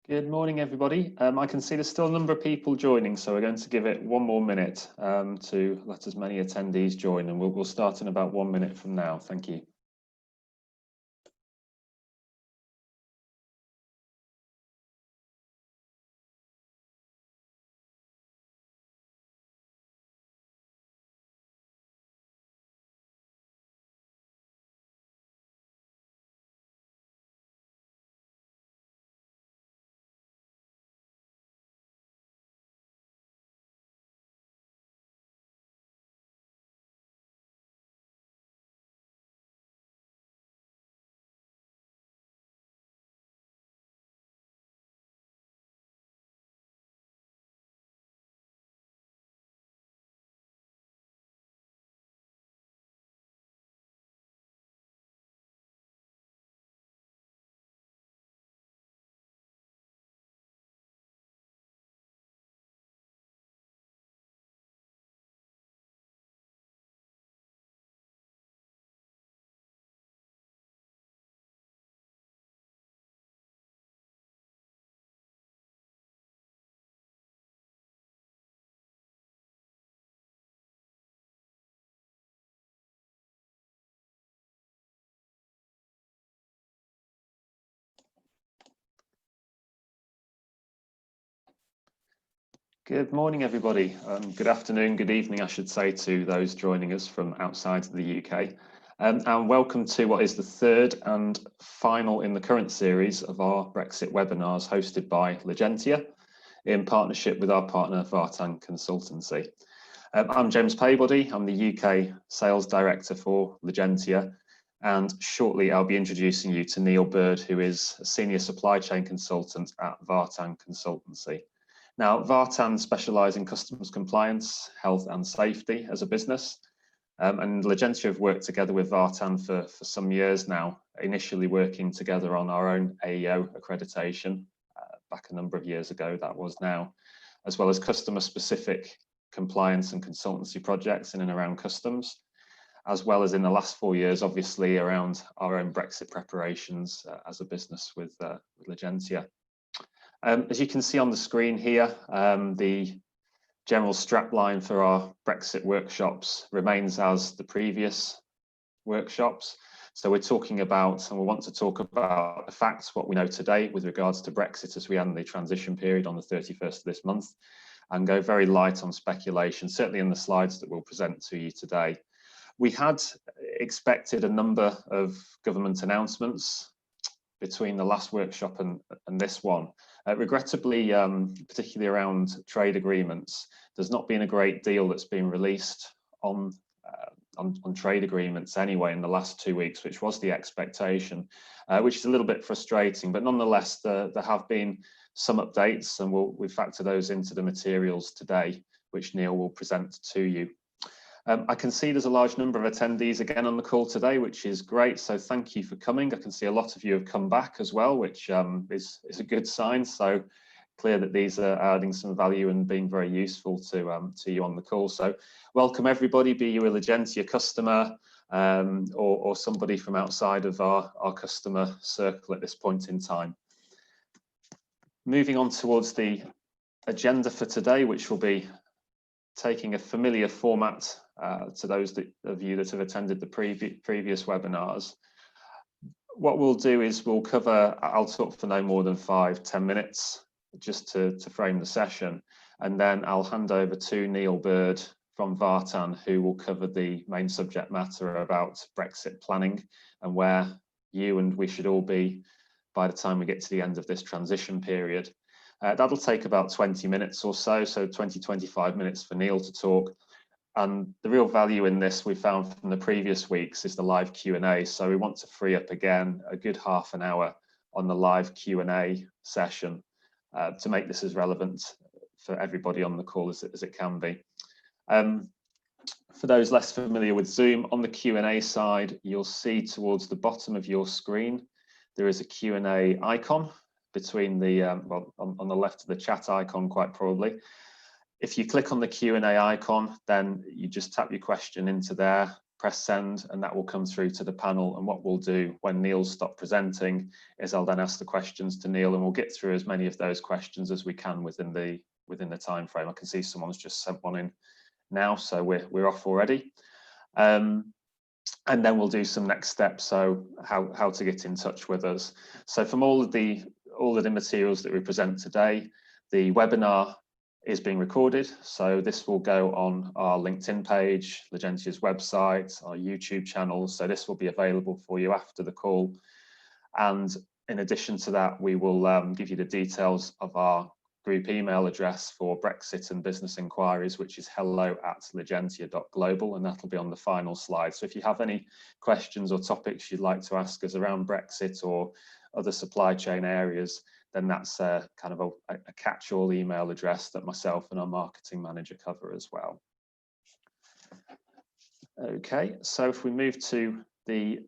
Good morning, everybody. I can see there's still a number of people joining, so we're going to give it one more minute to let as many attendees join, and we'll start in about 1 minute from now. Thank you. Good morning, everybody. Good afternoon, good evening, I should say, to those joining us from outside the UK. And welcome to what is the third and final in the current series of our Brexit webinars hosted by Ligentia in partnership with our partner VARTAN Consultancy. I'm James Paybody. I'm the UK Sales Director for Ligentia, and shortly I'll be introducing you to Neil Bird, who is a Senior Supply Chain Consultant at VARTAN Consultancy. Now, VARTAN specialise in customs compliance, health and safety as a business, and Ligentia have worked together with VARTAN for some years now, initially working together on our own AEO accreditation back a number of years ago, that was now, as well as customer-specific compliance and consultancy projects in and around customs, as well as in the last 4 years, obviously, around our own Brexit preparations as a business with Ligentia. As you can see on the screen here, the general strapline for our Brexit workshops remains as the previous workshops. So we're talking about, and we want to talk about the facts, what we know today with regards to Brexit as we end the transition period on the 31st of this month, and go very light on speculation, certainly in the slides that we'll present to you today. We had expected a number of government announcements between the last workshop and this one. Regrettably, particularly around trade agreements, there's not been a great deal that's been released on trade agreements anyway in the last 2 weeks, which was the expectation, which is a little bit frustrating, but nonetheless, there have been some updates, and we factor those into the materials today, which Neil will present to you. I can see there's a large number of attendees again on the call today, which is great. So thank you for coming. I can see a lot of you have come back as well, which is a good sign. So clear that these are adding some value and being very useful to you on the call. So welcome everybody, be you a Ligentia customer or somebody from outside of our customer circle at this point in time. Moving on towards the agenda for today, which will be taking a familiar format to those of you that have attended the previous webinars. What we'll do is we'll cover, I'll talk for no more than 5-10 minutes just to frame the session, and then I'll hand over to Neil Bird from VARTAN, who will cover the main subject matter about Brexit planning and where you and we should all be by the time we get to the end of this transition period. That'll take about 20 minutes or so 20-25 minutes for Neil to talk. And the real value in this we found from the previous weeks is the live Q&A. So we want to free up again a good half an hour on the live Q&A session to make this as relevant for everybody on the call as it can be. For those less familiar with Zoom, on the Q&A side, you'll see towards the bottom of your screen, there is a Q&A icon between the, well, on the left of the chat icon, quite probably. If you click on the Q&A icon, then you just tap your question into there. press send, and that will come through to the panel. And what we'll do when Neil's stopped presenting is I'll then ask the questions to Neil, and we'll get through as many of those questions as we can within the time frame. I can see someone's just sent one in now, so we're off already. And then we'll do some next steps, so how to get in touch with us. So from all of the materials that we present today, the webinar is being recorded, so this will go on our LinkedIn page, Ligentia's website, our YouTube channel, so this will be available for you after the call. And in addition to that, we will give you the details of our group email address for Brexit and business inquiries, which is hello@ligentia.global, and that'll be on the final slide. So if you have any questions or topics you'd like to ask us around Brexit or other supply chain areas, then that's kind of a catch-all email address that myself and our marketing manager cover as well. Okay, so if we move to the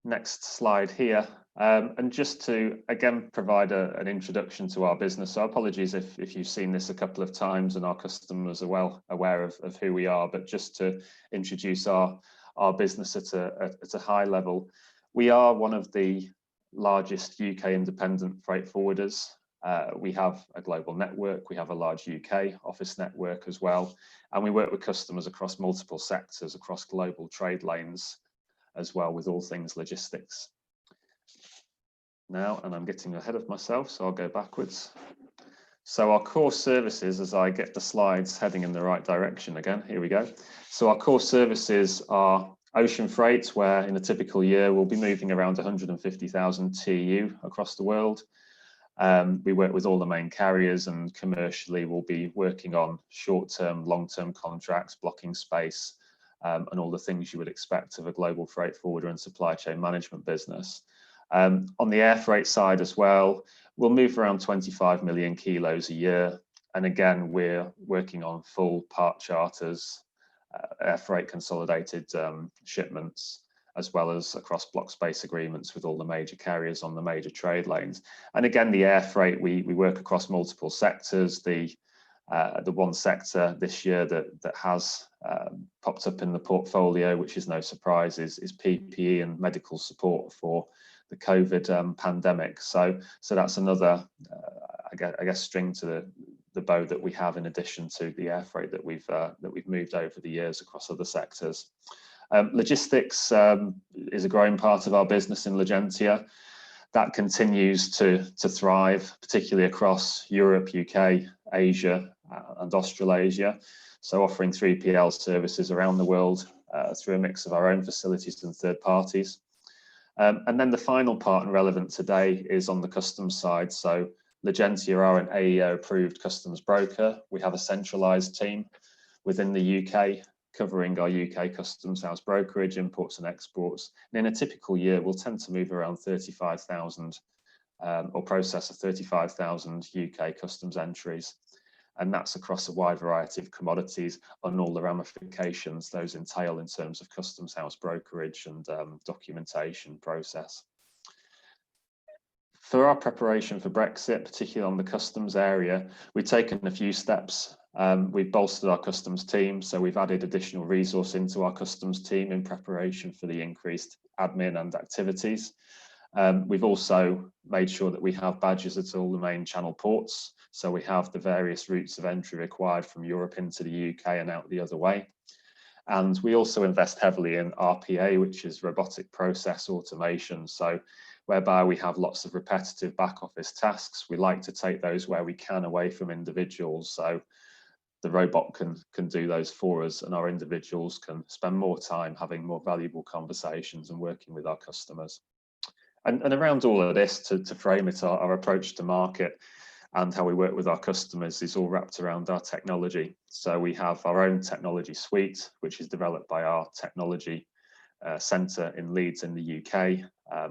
next slide here, and just to again provide an introduction to our business. So apologies if you've seen this a couple of times and our customers are well aware of who we are, but just to introduce our business at a high level. We are one of the largest UK independent freight forwarders. We have a global network, we have a large UK office network as well, and we work with customers across multiple sectors, across global trade lanes as well, with all things logistics. Now, and I'm getting ahead of myself, so I'll go backwards. So our core services, as I get the slides heading in the right direction again, here we go. So our core services are ocean freight, where in a typical year we'll be moving around 150,000 TEU across the world. We work with all the main carriers, and commercially we'll be working on short-term, long-term contracts, blocking space, and all the things you would expect of a global freight forwarder and supply chain management business. On the air freight side as well, we'll move around 25 million kilos a year. And again, we're working on full part charters, air freight consolidated shipments, as well as across block space agreements with all the major carriers on the major trade lanes. And again, the air freight, we work across multiple sectors. The one sector this year that has popped up in the portfolio, which is no surprise, is PPE and medical support for the COVID pandemic. So that's another, I guess, string to the bow that we have, in addition to the air freight that we've moved over the years across other sectors. Logistics is a growing part of our business in Ligentia. That continues to thrive, particularly across Europe, UK, Asia, and Australasia. So offering 3PL services around the world through a mix of our own facilities and third parties. And then the final part, and relevant today, is on the customs side. So Ligentia are an AEO approved customs broker. We have a centralised team within the UK covering our UK customs house brokerage, imports and exports. And in a typical year, we'll tend to move around 35,000 or process 35,000 UK customs entries. And that's across a wide variety of commodities and all the ramifications those entail in terms of customs house brokerage and documentation process. For our preparation for Brexit, particularly on the customs area, we've taken a few steps. We've bolstered our customs team, so we've added additional resource into our customs team in preparation for the increased admin and activities. We've also made sure that we have badges at all the main channel ports. So we have the various routes of entry required from Europe into the UK and out the other way. And we also invest heavily in RPA, which is robotic process automation. So whereby we have lots of repetitive back office tasks, we like to take those where we can away from individuals. So the robot can do those for us, and our individuals can spend more time having more valuable conversations and working with our customers. And around all of this, to frame it, our approach to market and how we work with our customers is all wrapped around our technology. So we have our own technology suite, which is developed by our technology centre in Leeds in the UK,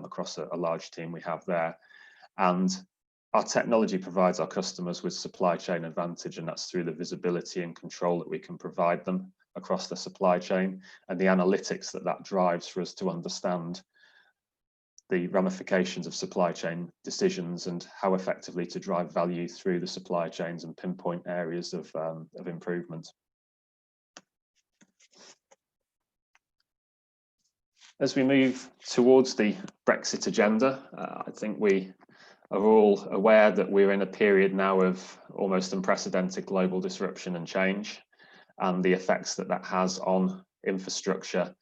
across a large team we have there. And our technology provides our customers with supply chain advantage, and that's through the visibility and control that we can provide them across the supply chain, and the analytics that drives for us to understand the ramifications of supply chain decisions and how effectively to drive value through the supply chains and pinpoint areas of improvement. as we move towards the Brexit agenda, I think we are all aware that we're in a period now of almost unprecedented global disruption and change, and the effects that that has on infrastructure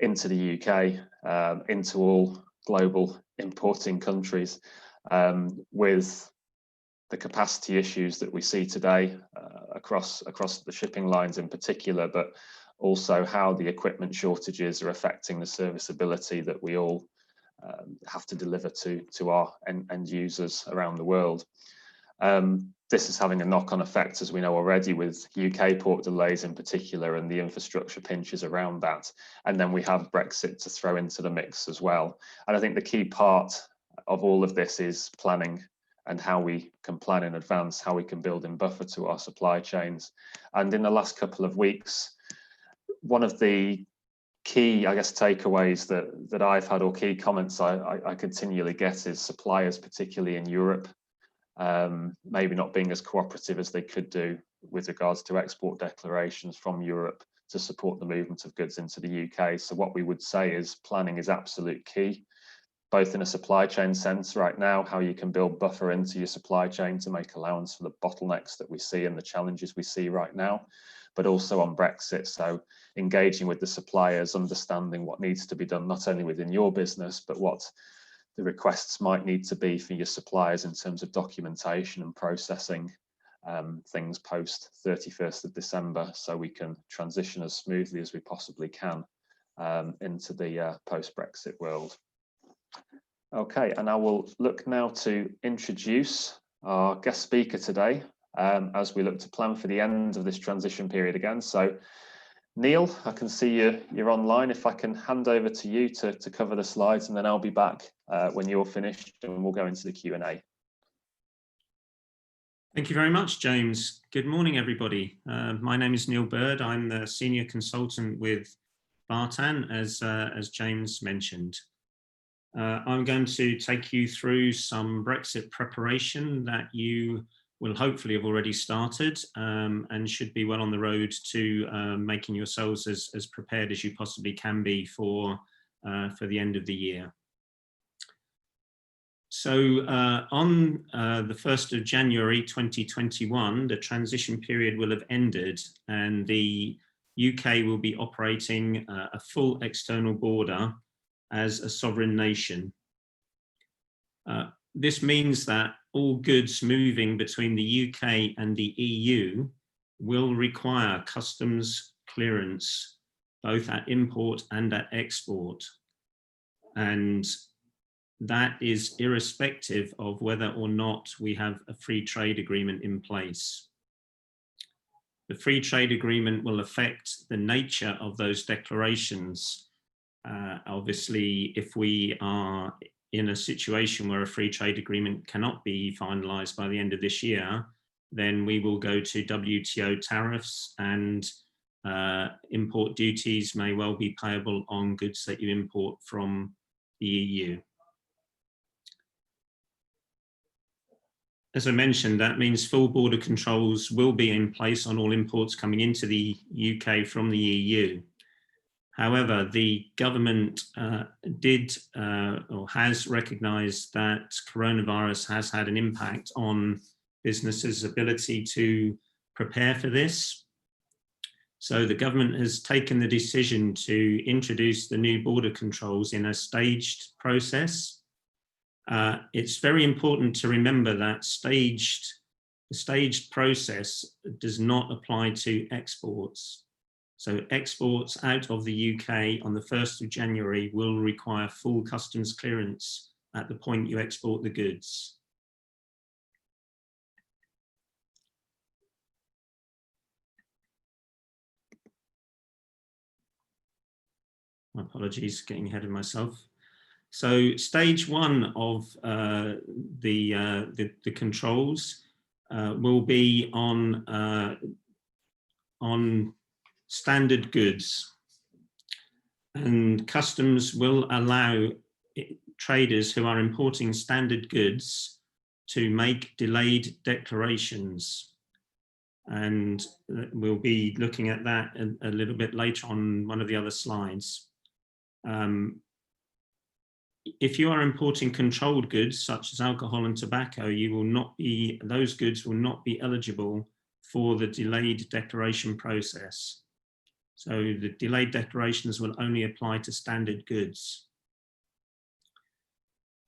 into the UK, into all global importing countries, with the capacity issues that we see today across the shipping lines in particular, but also how the equipment shortages are affecting the serviceability that we all have to deliver to our end users around the world. This is having a knock-on effect, as we know already, with UK port delays in particular and the infrastructure pinches around that. And then we have Brexit to throw into the mix as well. And I think the key part of all of this is planning, and how we can plan in advance, how we can build in buffer to our supply chains. And in the last couple of weeks, one of the key, I guess, takeaways that I've had, or key comments I continually get, is suppliers, particularly in Europe, maybe not being as cooperative as they could do with regards to export declarations from Europe to support the movement of goods into the UK. So what we would say is planning is absolute key, both in a supply chain sense right now, how you can build buffer into your supply chain to make allowance for the bottlenecks that we see and the challenges we see right now, but also on Brexit. So engaging with the suppliers, understanding what needs to be done, not only within your business, but what the requests might need to be for your suppliers in terms of documentation and processing things post 31st of December, so we can transition as smoothly as we possibly can into the post-Brexit world. Okay, and I will look now to introduce our guest speaker today, as we look to plan for the end of this transition period again. So Neil, I can see you're online. If I can hand over to you to cover the slides, and then I'll be back when you're finished and we'll go into the Q&A. Thank you very much, James. Good morning, everybody. My name is Neil Bird. I'm the senior consultant with VARTAN, as James mentioned. I'm going to take you through some Brexit preparation that you will hopefully have already started, and should be well on the road to making yourselves as prepared as you possibly can be for the end of the year. So on the 1st of January 2021, the transition period will have ended, and the UK will be operating a full external border as a sovereign nation. This means that all goods moving between the UK and the EU will require customs clearance, both at import and at export. And that is irrespective of whether or not we have a free trade agreement in place. The free trade agreement will affect the nature of those declarations. Obviously, if we are in a situation where a free trade agreement cannot be finalized by the end of this year, then we will go to WTO tariffs, and import duties may well be payable on goods that you import from the EU. As I mentioned, that means full border controls will be in place on all imports coming into the UK from the EU. However, the government or has recognised that coronavirus has had an impact on businesses' ability to prepare for this. So the government has taken the decision to introduce the new border controls in a staged process. It's very important to remember that the staged process does not apply to exports. So exports out of the UK on the 1st of January will require full customs clearance at the point you export the goods. My apologies, getting ahead of myself. So stage one of the controls will be on standard goods, and customs will allow traders who are importing standard goods to make delayed declarations, and we'll be looking at that a little bit later on one of the other slides. If you are importing controlled goods such as alcohol and tobacco, those goods will not be eligible for the delayed declaration process. So the delayed declarations will only apply to standard goods.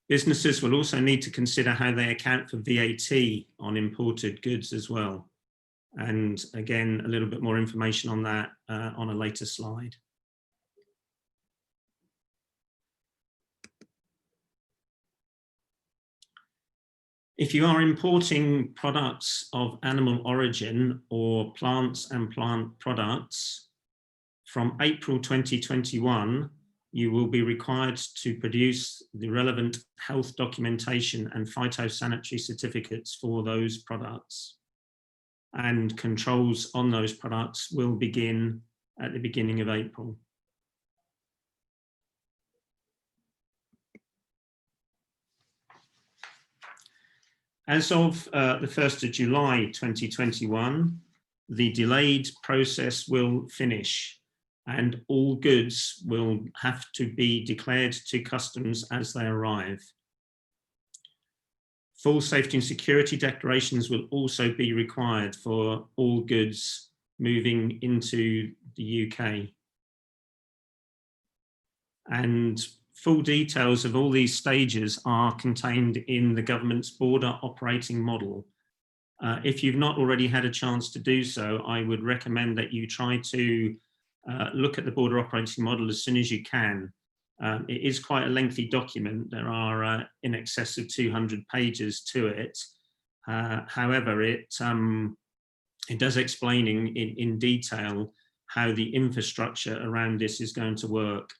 Businesses will also need to consider how they account for VAT on imported goods as well. And again, a little bit more information on that on a later slide. If you are importing products of animal origin or plants and plant products, from April 2021, you will be required to produce the relevant health documentation and phytosanitary certificates for those products. And controls on those products will begin at the beginning of April. As of the 1st of July 2021, the delayed process will finish and all goods will have to be declared to customs as they arrive. Full safety and security declarations will also be required for all goods moving into the UK. And full details of all these stages are contained in the government's border operating model. If you've not already had a chance to do so, I would recommend that you try to look at the border operating model as soon as you can. It is quite a lengthy document. There are in excess of 200 pages to it. However, it does explain in detail how the infrastructure around this is going to work.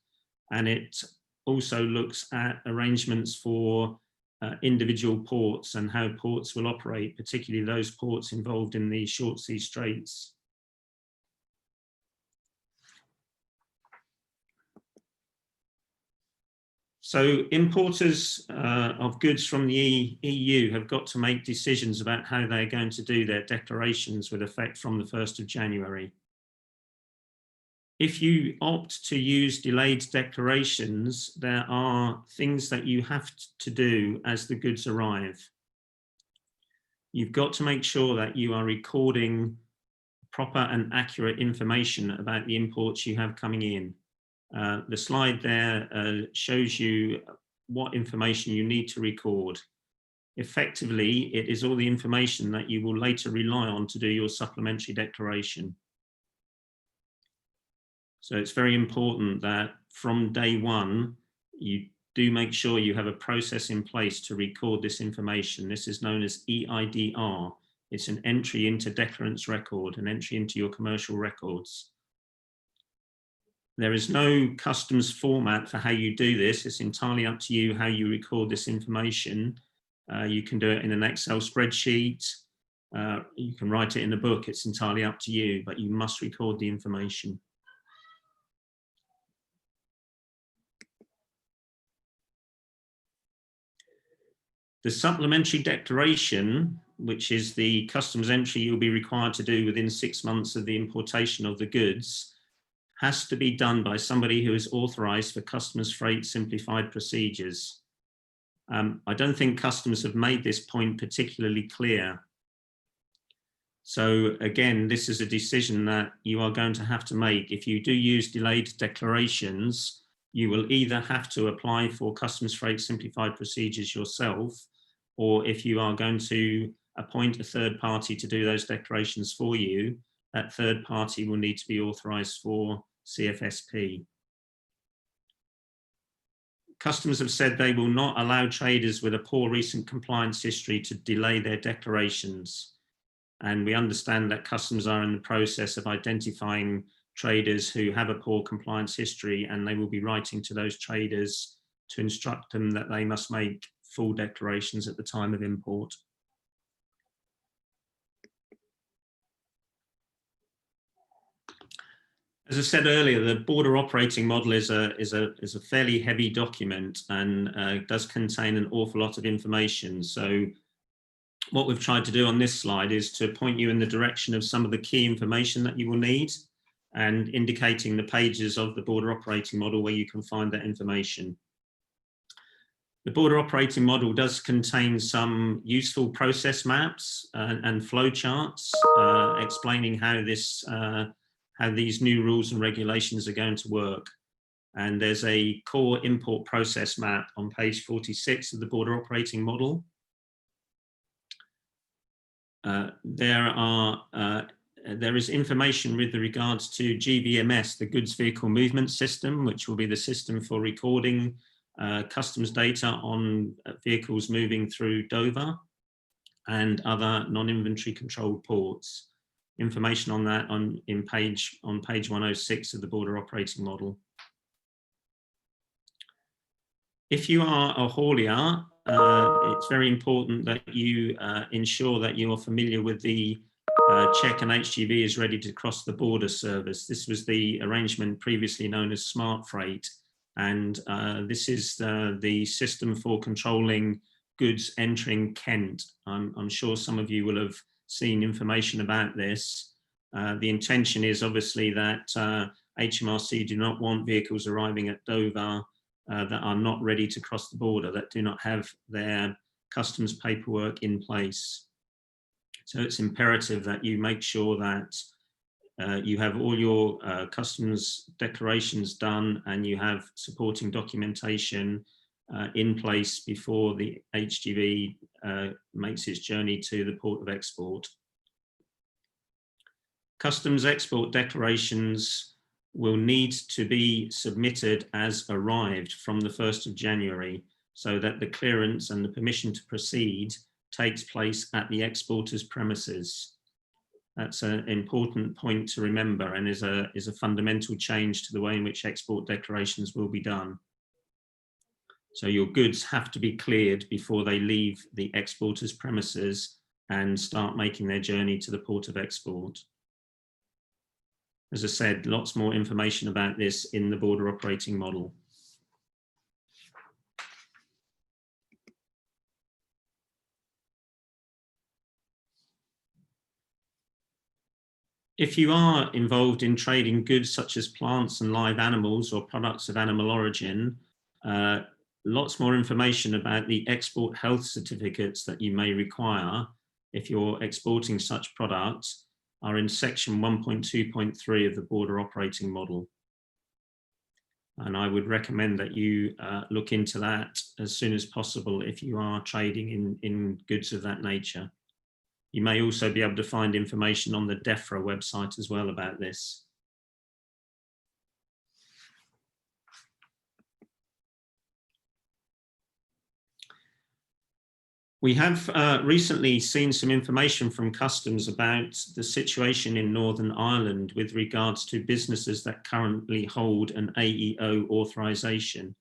And it also looks at arrangements for individual ports and how ports will operate, particularly those ports involved in the short sea straits. So importers of goods from the EU have got to make decisions about how they're going to do their declarations with effect from the 1st of January. If you opt to use delayed declarations, there are things that you have to do as the goods arrive. You've got to make sure that you are recording proper and accurate information about the imports you have coming in. The slide there shows you what information you need to record. Effectively, it is all the information that you will later rely on to do your supplementary declaration. So it's very important that from day one, you do make sure you have a process in place to record this information. This is known as EIDR. It's an entry into declarant's record, an entry into your commercial records. There is no customs format for how you do this. It's entirely up to you how you record this information. You can do it in an Excel spreadsheet. You can write it in a book. It's entirely up to you, but you must record the information. The supplementary declaration, which is the customs entry you'll be required to do within 6 months of the importation of the goods, has to be done by somebody who is authorised for customs freight simplified procedures. I don't think customs have made this point particularly clear. So again, this is a decision that you are going to have to make. If you do use delayed declarations, you will either have to apply for customs freight simplified procedures yourself, or if you are going to appoint a third party to do those declarations for you, that third party will need to be authorised for CFSP. Customs have said they will not allow traders with a poor recent compliance history to delay their declarations. And we understand that customs are in the process of identifying traders who have a poor compliance history, and they will be writing to those traders to instruct them that they must make full declarations at the time of import. As I said earlier, the border operating model is a fairly heavy document and does contain an awful lot of information. So what we've tried to do on this slide is to point you in the direction of some of the key information that you will need. and indicating the pages of the border operating model where you can find that information. The border operating model does contain some useful process maps and flow charts explaining how these new rules and regulations are going to work. And there's a core import process map on page 46 of the border operating model. There is information with regards to GVMS, the Goods Vehicle Movement System, which will be the system for recording customs data on vehicles moving through Dover and other non-inventory controlled ports. Information on that on page 106 of the border operating model. If you are a haulier, it's very important that you ensure that you are familiar with the check and HGV is ready to cross the border service. This was the arrangement previously known as Smart Freight, and this is the system for controlling goods entering Kent. I'm sure some of you will have seen information about this. The intention is obviously that HMRC do not want vehicles arriving at Dover that are not ready to cross the border, that do not have their customs paperwork in place. So it's imperative that you make sure that you have all your customs declarations done and you have supporting documentation in place before the HGV makes its journey to the port of export. Customs export declarations will need to be submitted as arrived from the 1st of January so that the clearance and the permission to proceed takes place at the exporter's premises. That's an important point to remember and is a fundamental change to the way in which export declarations will be done. So your goods have to be cleared before they leave the exporter's premises and start making their journey to the port of export. As I said, lots more information about this in the border operating model. If you are involved in trading goods such as plants and live animals or products of animal origin, lots more information about the export health certificates that you may require if you're exporting such products are in section 1.2.3 of the border operating model. And I would recommend that you look into that as soon as possible if you are trading in goods of that nature. You may also be able to find information on the DEFRA website as well about this. We have recently seen some information from customs about the situation in Northern Ireland with regards to businesses that currently hold an AEO authorization.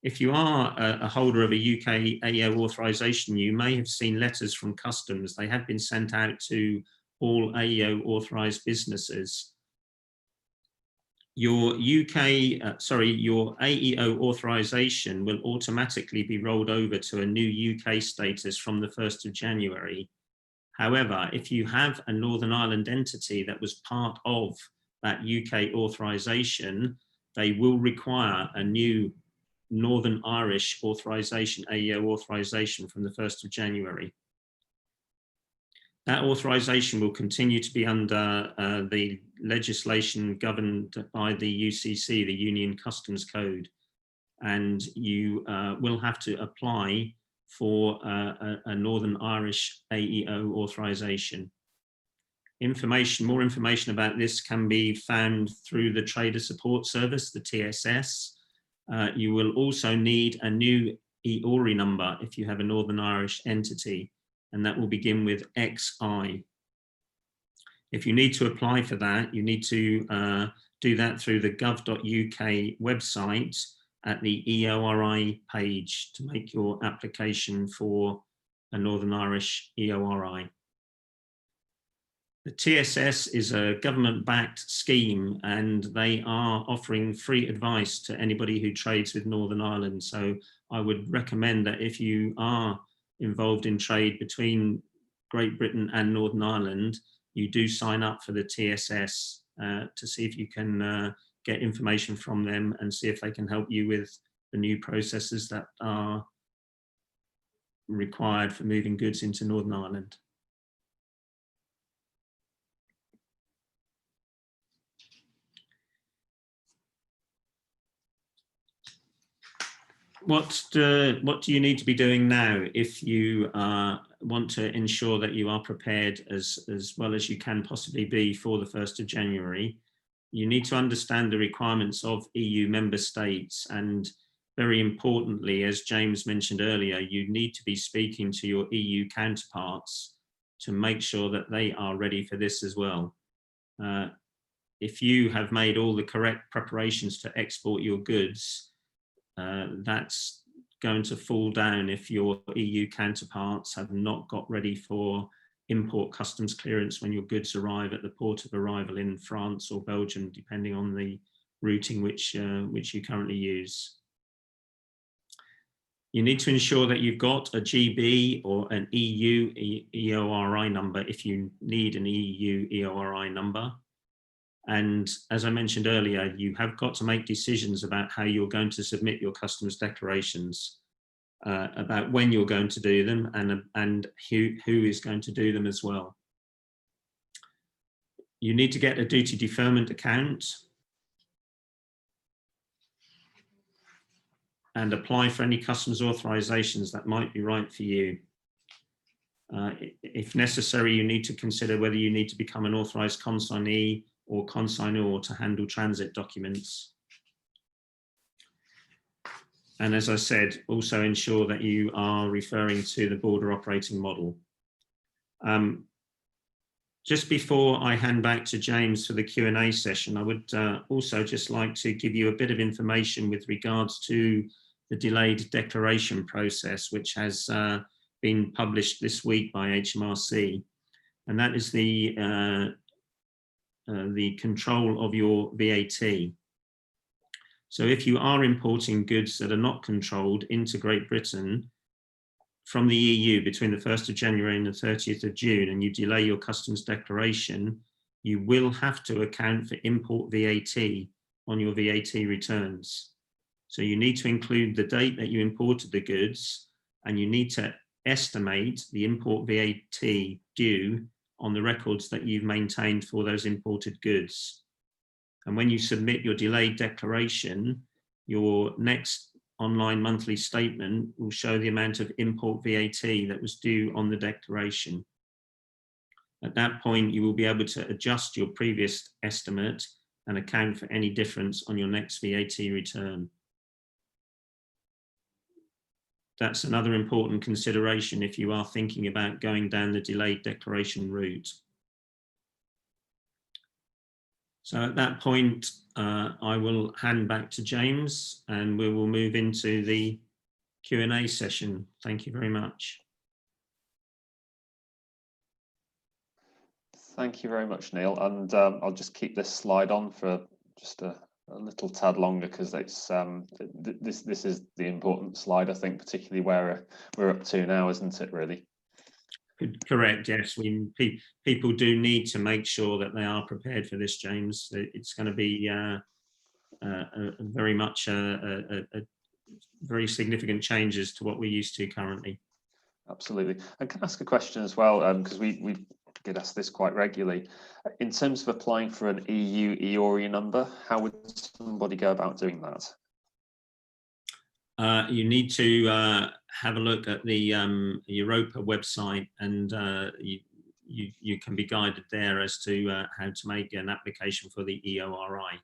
If you are a holder of a UK AEO authorization, you may have seen letters from customs. They have been sent out to all AEO authorized businesses. Your your AEO authorization will automatically be rolled over to a new UK status from the 1st of January. However, if you have a Northern Ireland entity that was part of that UK authorization, they will require a new Northern Irish authorization, AEO authorization from the 1st of January. That authorization will continue to be under the legislation governed by the UCC, the Union Customs Code, and you will have to apply for a Northern Irish AEO authorization. More information about this can be found through the Trader Support Service, the TSS. You will also need a new EORI number if you have a Northern Irish entity, and that will begin with XI. If you need to apply for that, you need to do that through the gov.uk website at the EORI page to make your application for a Northern Irish EORI. The TSS is a government-backed scheme and they are offering free advice to anybody who trades with Northern Ireland. So I would recommend that if you are involved in trade between Great Britain and Northern Ireland, you do sign up for the TSS to see if you can get information from them and see if they can help you with the new processes that are required for moving goods into Northern Ireland. What do you need to be doing now if you want to ensure that you are prepared as well as you can possibly be for the 1st of January? You need to understand the requirements of EU member states, and very importantly, as James mentioned earlier, you need to be speaking to your EU counterparts to make sure that they are ready for this as well. If you have made all the correct preparations to export your goods, that's going to fall down if your EU counterparts have not got ready for import customs clearance when your goods arrive at the port of arrival in France or Belgium, depending on the routing which you currently use. You need to ensure that you've got a GB or an EU EORI number if you need an EU EORI number. And as I mentioned earlier, you have got to make decisions about how you're going to submit your customs declarations, about when you're going to do them and who is going to do them as well. You need to get a duty deferment account and apply for any customs authorizations that might be right for you. If necessary, you need to consider whether you need to become an authorized consignee or consignor to handle transit documents. And as I said, also ensure that you are referring to the border operating model. Just before I hand back to James for the Q&A session, I would also just like to give you a bit of information with regards to the delayed declaration process, which has been published this week by HMRC. And that is the control of your VAT. So if you are importing goods that are not controlled into Great Britain from the EU between the 1st of January and the 30th of June, and you delay your customs declaration, you will have to account for import VAT on your VAT returns. So you need to include the date that you imported the goods, and you need to estimate the import VAT due on the records that you've maintained for those imported goods. And when you submit your delayed declaration, your next online monthly statement will show the amount of import VAT that was due on the declaration. At that point, you will be able to adjust your previous estimate and account for any difference on your next VAT return. That's another important consideration if you are thinking about going down the delayed declaration route. So at that point, I will hand back to James and we will move into the Q&A session. Thank you very much. Thank you very much, Neil. And I'll just keep this slide on for just a little tad longer because it's this is the important slide, I think, particularly where we're up to now, isn't it, really? Correct, yes. People do need to make sure that they are prepared for this, James. It's going to be very much a very significant changes to what we're used to currently. Absolutely. And can I ask a question as well, because we get asked this quite regularly. In terms of applying for an EU EORI number, how would somebody go about doing that? You need to have a look at the Europa website, and you can be guided there as to how to make an application for the EORI.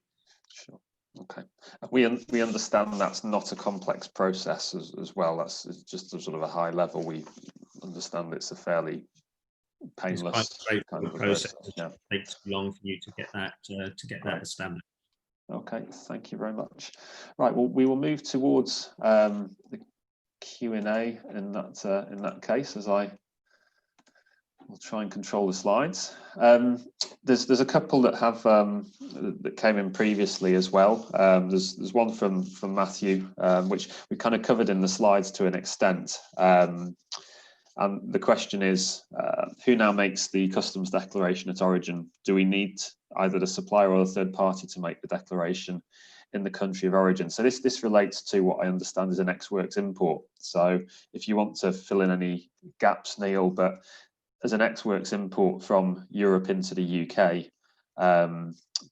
Sure. Okay. We understand that's not a complex process as well. That's just a sort of a high level. We understand it's a fairly painless kind of process. Yeah. It takes too long for you to get that established. Okay, thank you very much. Right, well, we will move towards the Q&A in that case, as I will try and control the slides. There's a couple that have that came in previously as well. There's one from Matthew, which we kind of covered in the slides to an extent. And the question is, who now makes the customs declaration at origin? Do we need either the supplier or the third party to make the declaration in the country of origin? So this relates to what I understand is an ex-works import. So if you want to fill in any gaps, Neil, but as an ex-works import from Europe into the UK,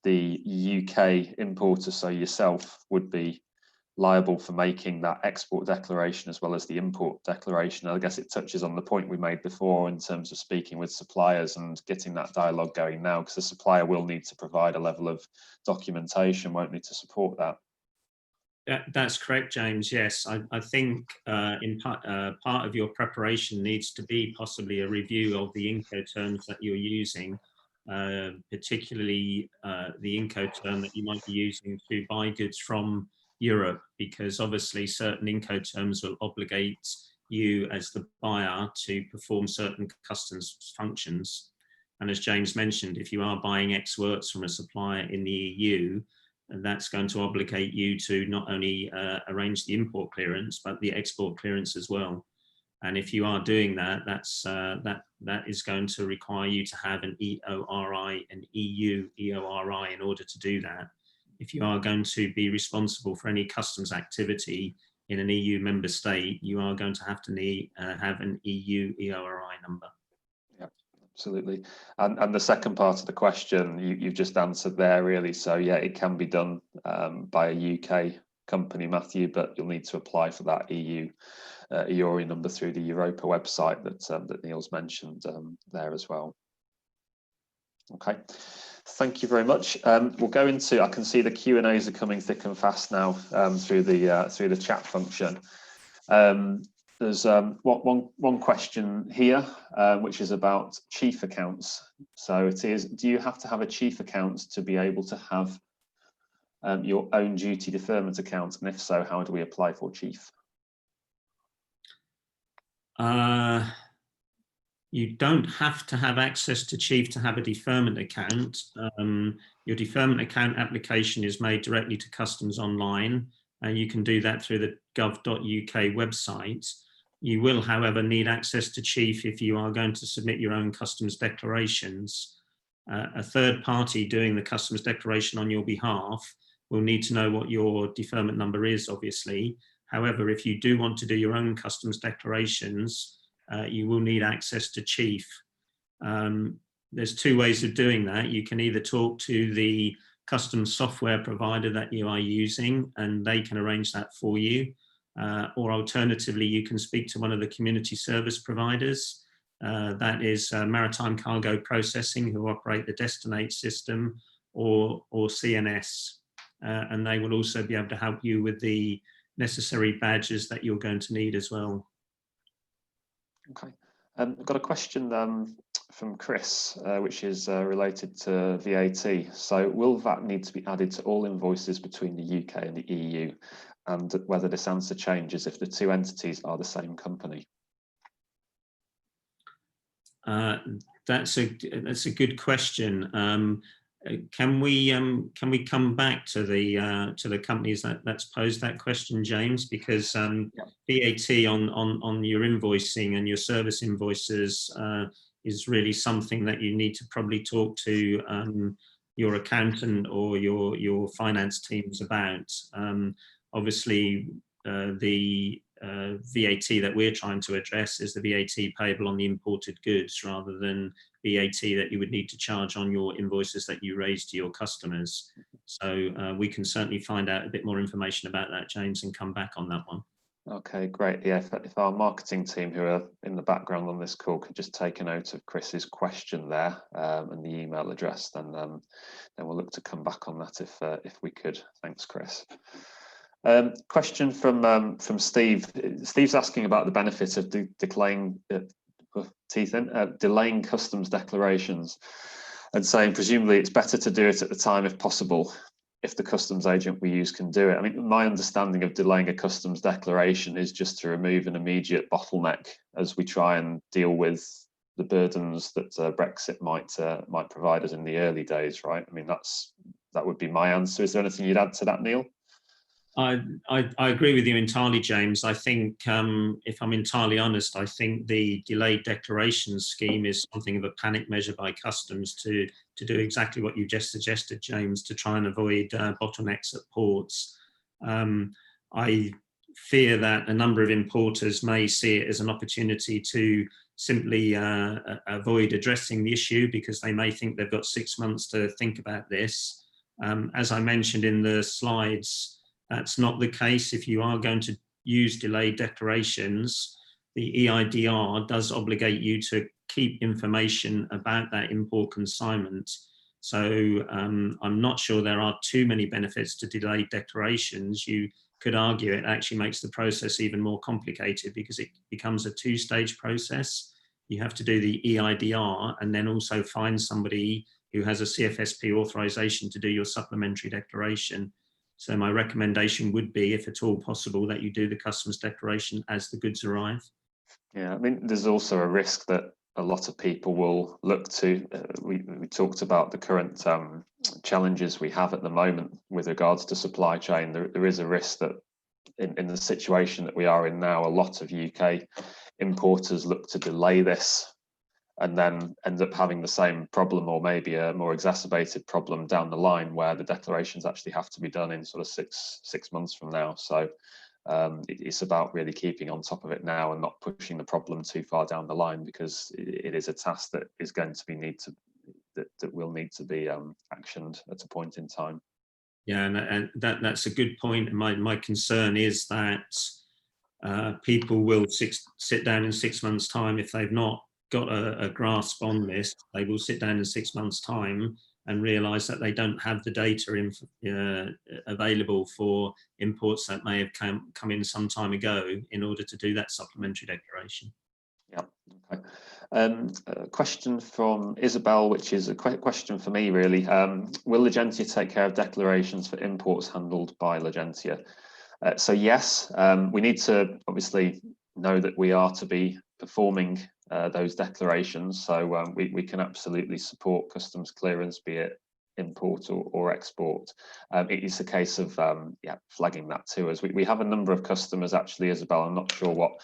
the UK importer, so yourself, would be liable for making that export declaration as well as the import declaration. I guess it touches on the point we made before in terms of speaking with suppliers and getting that dialogue going now, because the supplier will need to provide a level of documentation, won't need to support that. That's correct, James. Yes, I think in part of your preparation needs to be possibly a review of the Incoterms that you're using, particularly the Incoterm that you might be using to buy goods from Europe, because obviously certain Incoterms will obligate you as the buyer to perform certain customs functions. And as James mentioned, if you are buying ex-works from a supplier in the EU, and that's going to obligate you to not only arrange the import clearance, but the export clearance as well. And if you are doing that, that is going to require you to have an EORI, an EU EORI in order to do that. If you are going to be responsible for any customs activity in an EU member state, you are going to have have an EU EORI number. Yeah, absolutely. And the second part of the question you've just answered there, really. So yeah, it can be done by a UK company, Matthew, but you'll need to apply for that EU EORI number through the Europa website that Neil's mentioned there as well. Okay, thank you very much. We'll go into, I can see the Q&As are coming thick and fast now through the chat function. There's one question here, which is about chief accounts. So it is, do you have to have a chief account to be able to have your own duty deferment account? And if so, how do we apply for chief? You don't have to have access to chief to have a deferment account. Your deferment account application is made directly to customs online, and you can do that through the gov.uk website. You will, however, need access to chief if you are going to submit your own customs declarations. A third party doing the customs declaration on your behalf will need to know what your deferment number is, obviously. However, if you do want to do your own customs declarations, you will need access to chief. There's two ways of doing that. You can either talk to the customs software provider that you are using and they can arrange that for you. Or alternatively, you can speak to one of the community service providers. That is Maritime Cargo Processing, who operate the Destinate system, or CNS. And they will also be able to help you with the necessary badges that you're going to need as well. Okay, I've got a question from Chris, which is related to VAT. So will VAT need to be added to all invoices between the UK and the EU, and whether this answer changes if the two entities are the same company? That's a good question. Can we come back to the companies that's posed that question, James? Because VAT on your invoicing and your service invoices is really something that you need to probably talk to your accountant or your finance teams about. Obviously, the VAT that we're trying to address is the VAT payable on the imported goods, rather than VAT that you would need to charge on your invoices that you raise to your customers. So we can certainly find out a bit more information about that, James, and come back on that one. Okay, great. Yeah, if our marketing team who are in the background on this call could just take a note of Chris's question there and the email address, then we'll look to come back on that if we could. Thanks, Chris. Question from Steve. Steve's asking about the benefit of delaying customs declarations, and saying presumably it's better to do it at the time if possible, if the customs agent we use can do it. I mean, my understanding of delaying a customs declaration is just to remove an immediate bottleneck as we try and deal with the burdens that Brexit might provide us in the early days, right? I mean, that would be my answer. Is there anything you'd add to that, Neil? I agree with you entirely, James. I think, if I'm entirely honest, I think the delayed declarations scheme is something of a panic measure by customs to do exactly what you just suggested, James, to try and avoid bottlenecks at ports. I fear that a number of importers may see it as an opportunity to simply avoid addressing the issue because they may think they've got 6 months to think about this. As I mentioned in the slides, that's not the case. If you are going to use delayed declarations, the EIDR does obligate you to keep information about that import consignment. So I'm not sure there are too many benefits to delayed declarations. You could argue it actually makes the process even more complicated because it becomes a two-stage process. You have to do the EIDR and then also find somebody who has a CFSP authorization to do your supplementary declaration. So my recommendation would be, if at all possible, that you do the customs declaration as the goods arrive. Yeah, I mean, there's also a risk that a lot of people will look to. We talked about the current challenges we have at the moment with regards to supply chain. There is a risk that in the situation that we are in now, a lot of UK importers look to delay this and then end up having the same problem, or maybe a more exacerbated problem down the line, where the declarations actually have to be done in sort of six months from now. So it's about really keeping on top of it now and not pushing the problem too far down the line, because it is a task that is going to be that will need to be actioned at a point in time. Yeah, and that's a good point. And my concern is that people will sit down in 6 months' time if they've not got a grasp on this. They will sit down in 6 months' time and realise that they don't have the data available for imports that may have come in some time ago in order to do that supplementary declaration. Yeah. Okay. A question from Isabel, which is a question for me, really. Will Ligentia take care of declarations for imports handled by Ligentia? So yes, we need to obviously know that we are to be performing those declarations. So we can absolutely support customs clearance, be it import or export. It is a case of flagging that to us. We have a number of customers, actually, Isabel. I'm not sure what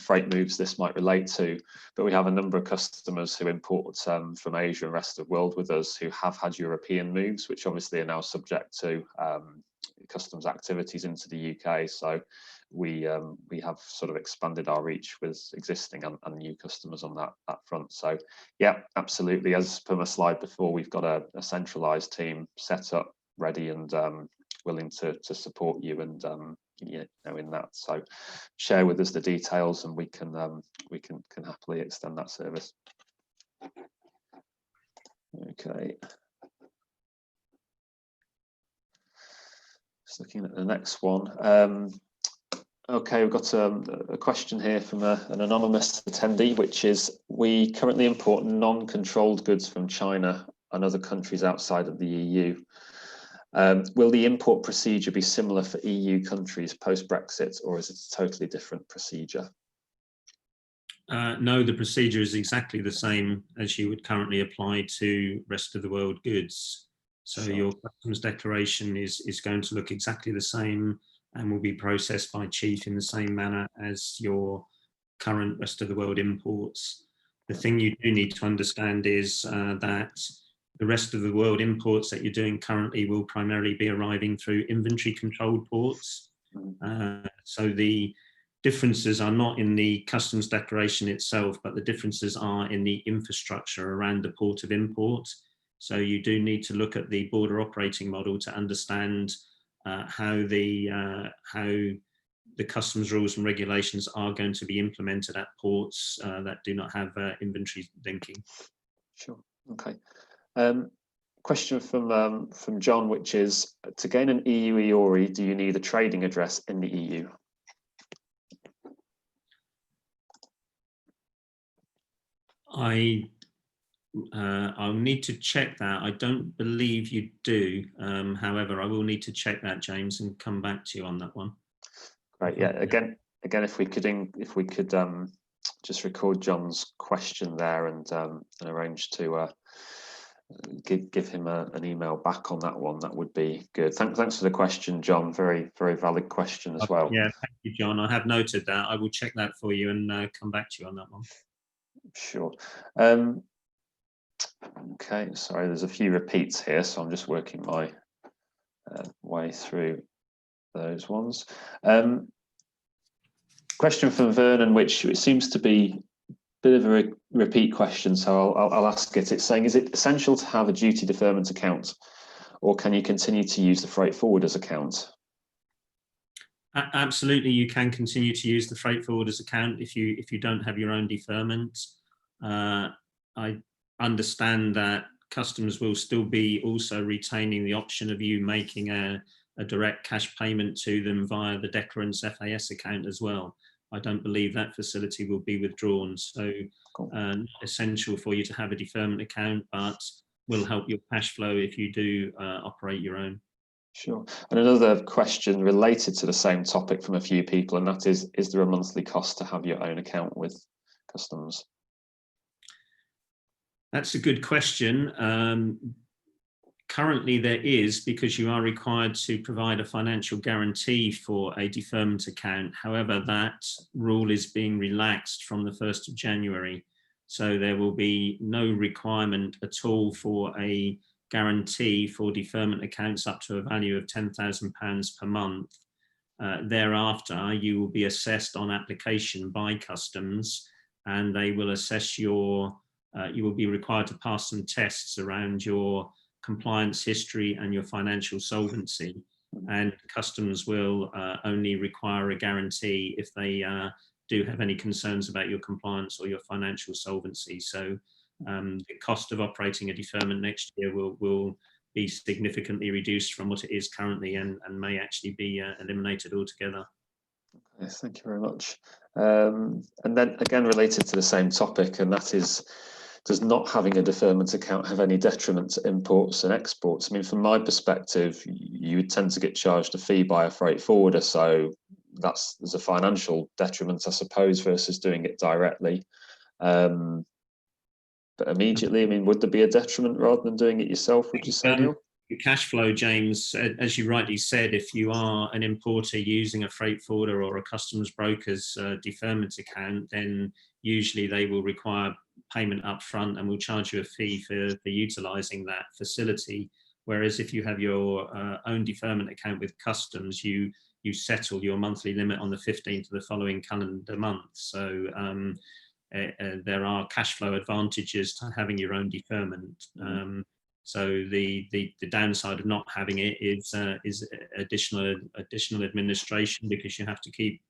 freight moves this might relate to, but we have a number of customers who import from Asia and rest of the world with us, who have had European moves, which obviously are now subject to customs activities into the UK. So we have sort of expanded our reach with existing and new customers on that front. So yeah, absolutely. As per my slide before, we've got a centralized team set up, ready and willing to support you and in that. So share with us the details and we can happily extend that service. Okay. Just looking at the next one. Okay, we've got a question here from an anonymous attendee, which is: we currently import non-controlled goods from China and other countries outside of the EU. Will the import procedure be similar for EU countries post-Brexit, or is it a totally different procedure? No, the procedure is exactly the same as you would currently apply to rest of the world goods. So sure. Your customs declaration is going to look exactly the same and will be processed by Chief in the same manner as your current rest of the world imports. The thing you do need to understand is that the rest of the world imports that you're doing currently will primarily be arriving through inventory controlled ports. So the differences are not in the customs declaration itself, but the differences are in the infrastructure around the port of import. So you do need to look at the border operating model to understand how the customs rules and regulations are going to be implemented at ports that do not have inventory linking. Sure. Okay. Question from John, which is: to gain an EU EORI, do you need a trading address in the EU? I'll need to check that. I don't believe you do. However, I will need to check that, James, and come back to you on that one. Right. Yeah. Again, if we could just record John's question there and arrange to give him an email back on that one. That would be good. Thanks for the question, John. Very valid question as well. Yeah, thank you, John. I have noted that. I will check that for you and come back to you on that one. Sure. Okay, sorry, there's a few repeats here, so I'm just working my way through those ones. Question from Vernon, which it seems to be a bit of a repeat question, so I'll ask it. It's saying, is it essential to have a duty deferment account, or can you continue to use the freight forwarders account? Absolutely, you can continue to use the freight forwarders account if you don't have your own deferment. I understand that customers will still be also retaining the option of you making a direct cash payment to them via the declarant's FAS account as well. I don't believe that facility will be withdrawn. So not essential for you to have a deferment account, but will help your cash flow if you do operate your own. Sure. And another question related to the same topic from a few people, and that is there a monthly cost to have your own account with customs? That's a good question. Currently there is, because you are required to provide a financial guarantee for a deferment account. However, that rule is being relaxed from the 1st of January. So there will be no requirement at all for a guarantee for deferment accounts up to a value of £10,000 per month. Thereafter, you will be assessed on application by customs, and they will assess your, you will be required to pass some tests around your compliance history and your financial solvency, and customs will only require a guarantee if they do have any concerns about your compliance or your financial solvency. So the cost of operating a deferment next year will be significantly reduced from what it is currently, and may actually be eliminated altogether. Yes, thank you very much. And then again, related to the same topic, and that is, does not having a deferment account have any detriment to imports and exports? I mean, from my perspective, you would tend to get charged a fee by a freight forwarder, so there's a financial detriment, I suppose, versus doing it directly. But immediately, I mean, would there be a detriment rather than doing it yourself, would you say, Neil? Cash flow, James, as you rightly said, if you are an importer using a freight forwarder or a customs broker's deferment account, then usually they will require payment up front and will charge you a fee for utilising that facility. Whereas if you have your own deferment account with customs, you settle your monthly limit on the 15th of the following calendar month. So there are cash flow advantages to having your own deferment. So the downside of not having it is additional administration, because you have to keep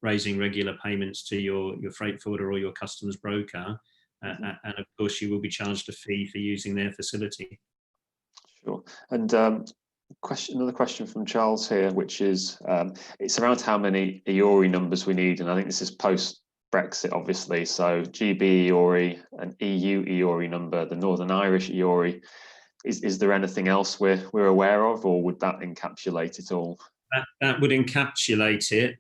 raising regular payments to your freight forwarder or your customs broker, and of course you will be charged a fee for using their facility. Sure. And another question from Charles here, which is it's around how many EORI numbers we need, and I think this is post Brexit, obviously. So GB EORI, an EU EORI number, the Northern Irish EORI. Is there anything else we're aware of, or would that encapsulate it all? That would encapsulate it.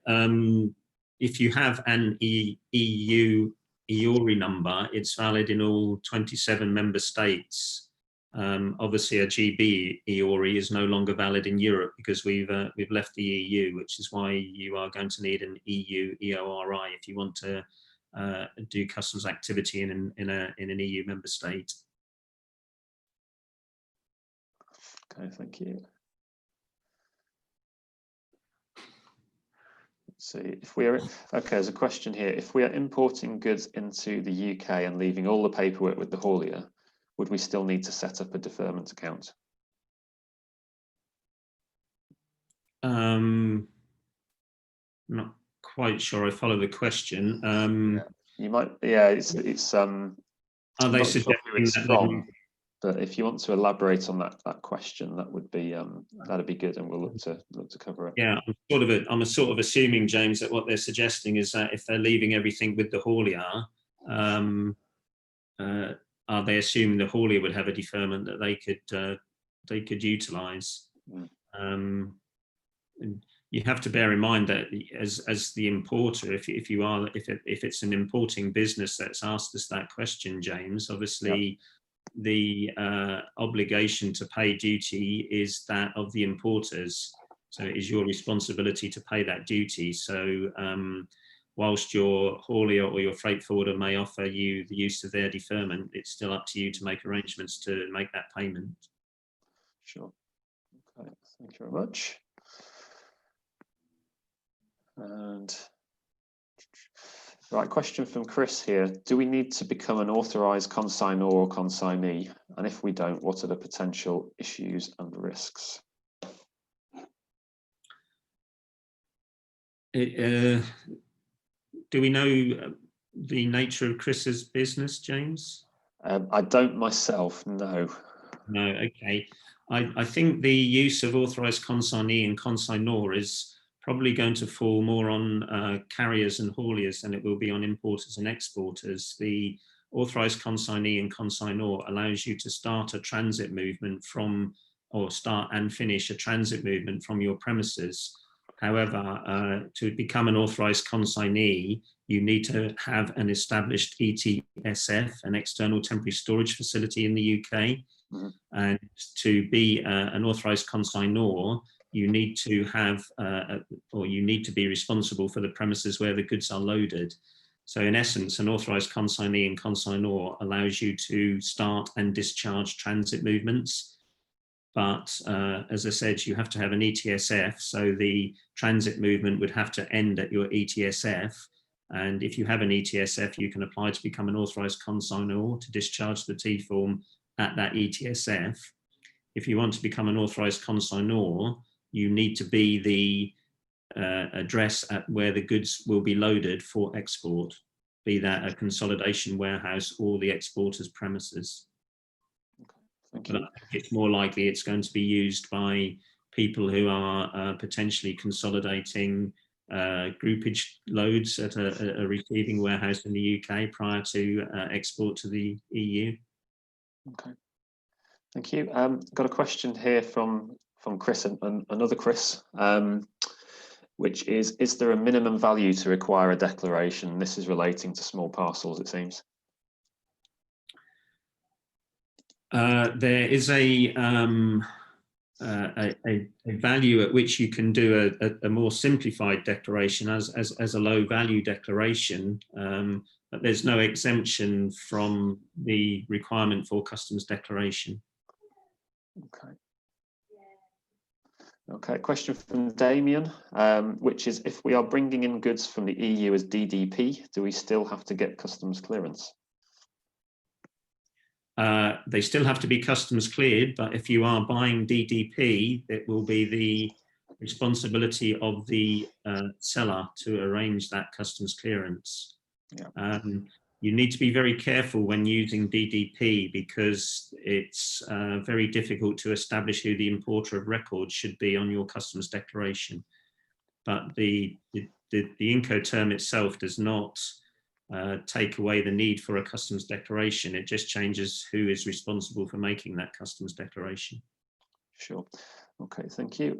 If you have an EU EORI number, it's valid in all 27 member states. Obviously, a GB EORI is no longer valid in Europe because we've left the EU, which is why you are going to need an EU EORI if you want to do customs activity in an EU member state. Okay, thank you. Let's see, if we are okay, there's a question here. If we are importing goods into the UK and leaving all the paperwork with the haulier, would we still need to set up a deferment account? Not quite sure I follow the question. Yeah, you might. Yeah, it's. Are they suggesting sure from, but if you want to elaborate on that question, that would be that'd be good, and we'll look to cover it. Yeah, I'm sort of assuming, James, that what they're suggesting is that if they're leaving everything with the haulier, are they assuming the haulier would have a deferment that they could utilise? You have to bear in mind that as the importer, if it's an importing business that's asked us that question, James, obviously the obligation to pay duty is that of the importers. So it is your responsibility to pay that duty. So whilst your haulier or your freight forwarder may offer you the use of their deferment, it's still up to you to make arrangements to make that payment. Sure. Okay, thank you very much. And right, question from Chris here. Do we need to become an authorised consignor or consignee? And if we don't, what are the potential issues and risks? Do we know the nature of Chris's business, James? I don't myself, no. No, okay. I think the use of authorised consignee and consignor is probably going to fall more on carriers and hauliers than it will be on importers and exporters. The authorised consignee and consignor allows you to start a transit movement from, or start and finish a transit movement from your premises. However, to become an authorised consignee, you need to have an established ETSF, an external temporary storage facility in the UK. Mm-hmm. And to be an authorised consignor, you need to have, or you need to be responsible for the premises where the goods are loaded. So in essence, an authorised consignee and consignor allows you to start and discharge transit movements. But as I said, you have to have an ETSF, so the transit movement would have to end at your ETSF. And if you have an ETSF, you can apply to become an authorised consignor to discharge the T form at that ETSF. If you want to become an authorised consignor, you need to be the address at where the goods will be loaded for export, be that a consolidation warehouse or the exporter's premises. Thank you. But I think it's more likely it's going to be used by people who are potentially consolidating groupage loads at a receiving warehouse in the UK prior to export to the EU. Okay, thank you. Got a question here from Chris and another Chris, which is there a minimum value to require a declaration? This is relating to small parcels, it seems. There is a value at which you can do a more simplified declaration as a low value declaration, but there's no exemption from the requirement for customs declaration. Okay. Okay, question from Damien, which is, if we are bringing in goods from the EU as DDP, do we still have to get customs clearance? They still have to be customs cleared, but if you are buying DDP, it will be the responsibility of the seller to arrange that customs clearance. Yeah. You need to be very careful when using DDP because it's very difficult to establish who the importer of record should be on your customs declaration. But the Incoterm itself does not take away the need for a customs declaration. It just changes who is responsible for making that customs declaration. Sure. Okay, thank you.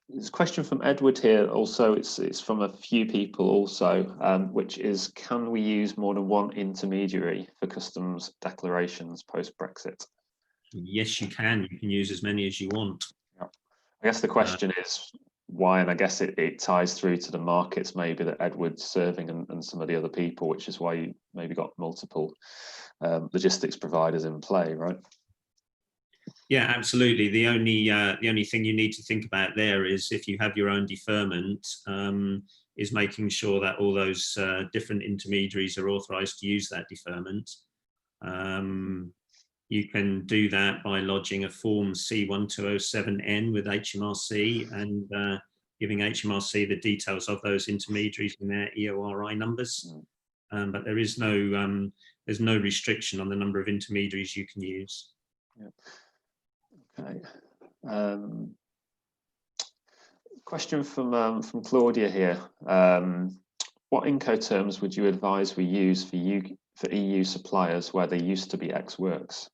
There's a question from Edward here also. It's from a few people also, which is, can we use more than one intermediary for customs declarations post-Brexit? Yes, you can. You can use as many as you want. Yeah. I guess the question is why, and I guess it ties through to the markets maybe that Edward's serving and some of the other people, which is why you maybe got multiple logistics providers in play, right? Yeah, absolutely. The only thing you need to think about there is if you have your own deferment, is making sure that all those different intermediaries are authorised to use that deferment. You can do that by lodging a form C1207N with HMRC and giving HMRC the details of those intermediaries and their EORI numbers. But there is there's no restriction on the number of intermediaries you can use. Yeah. Okay. Question from Claudia here. What Incoterms would you advise we use for EU suppliers where they used to be ex-works?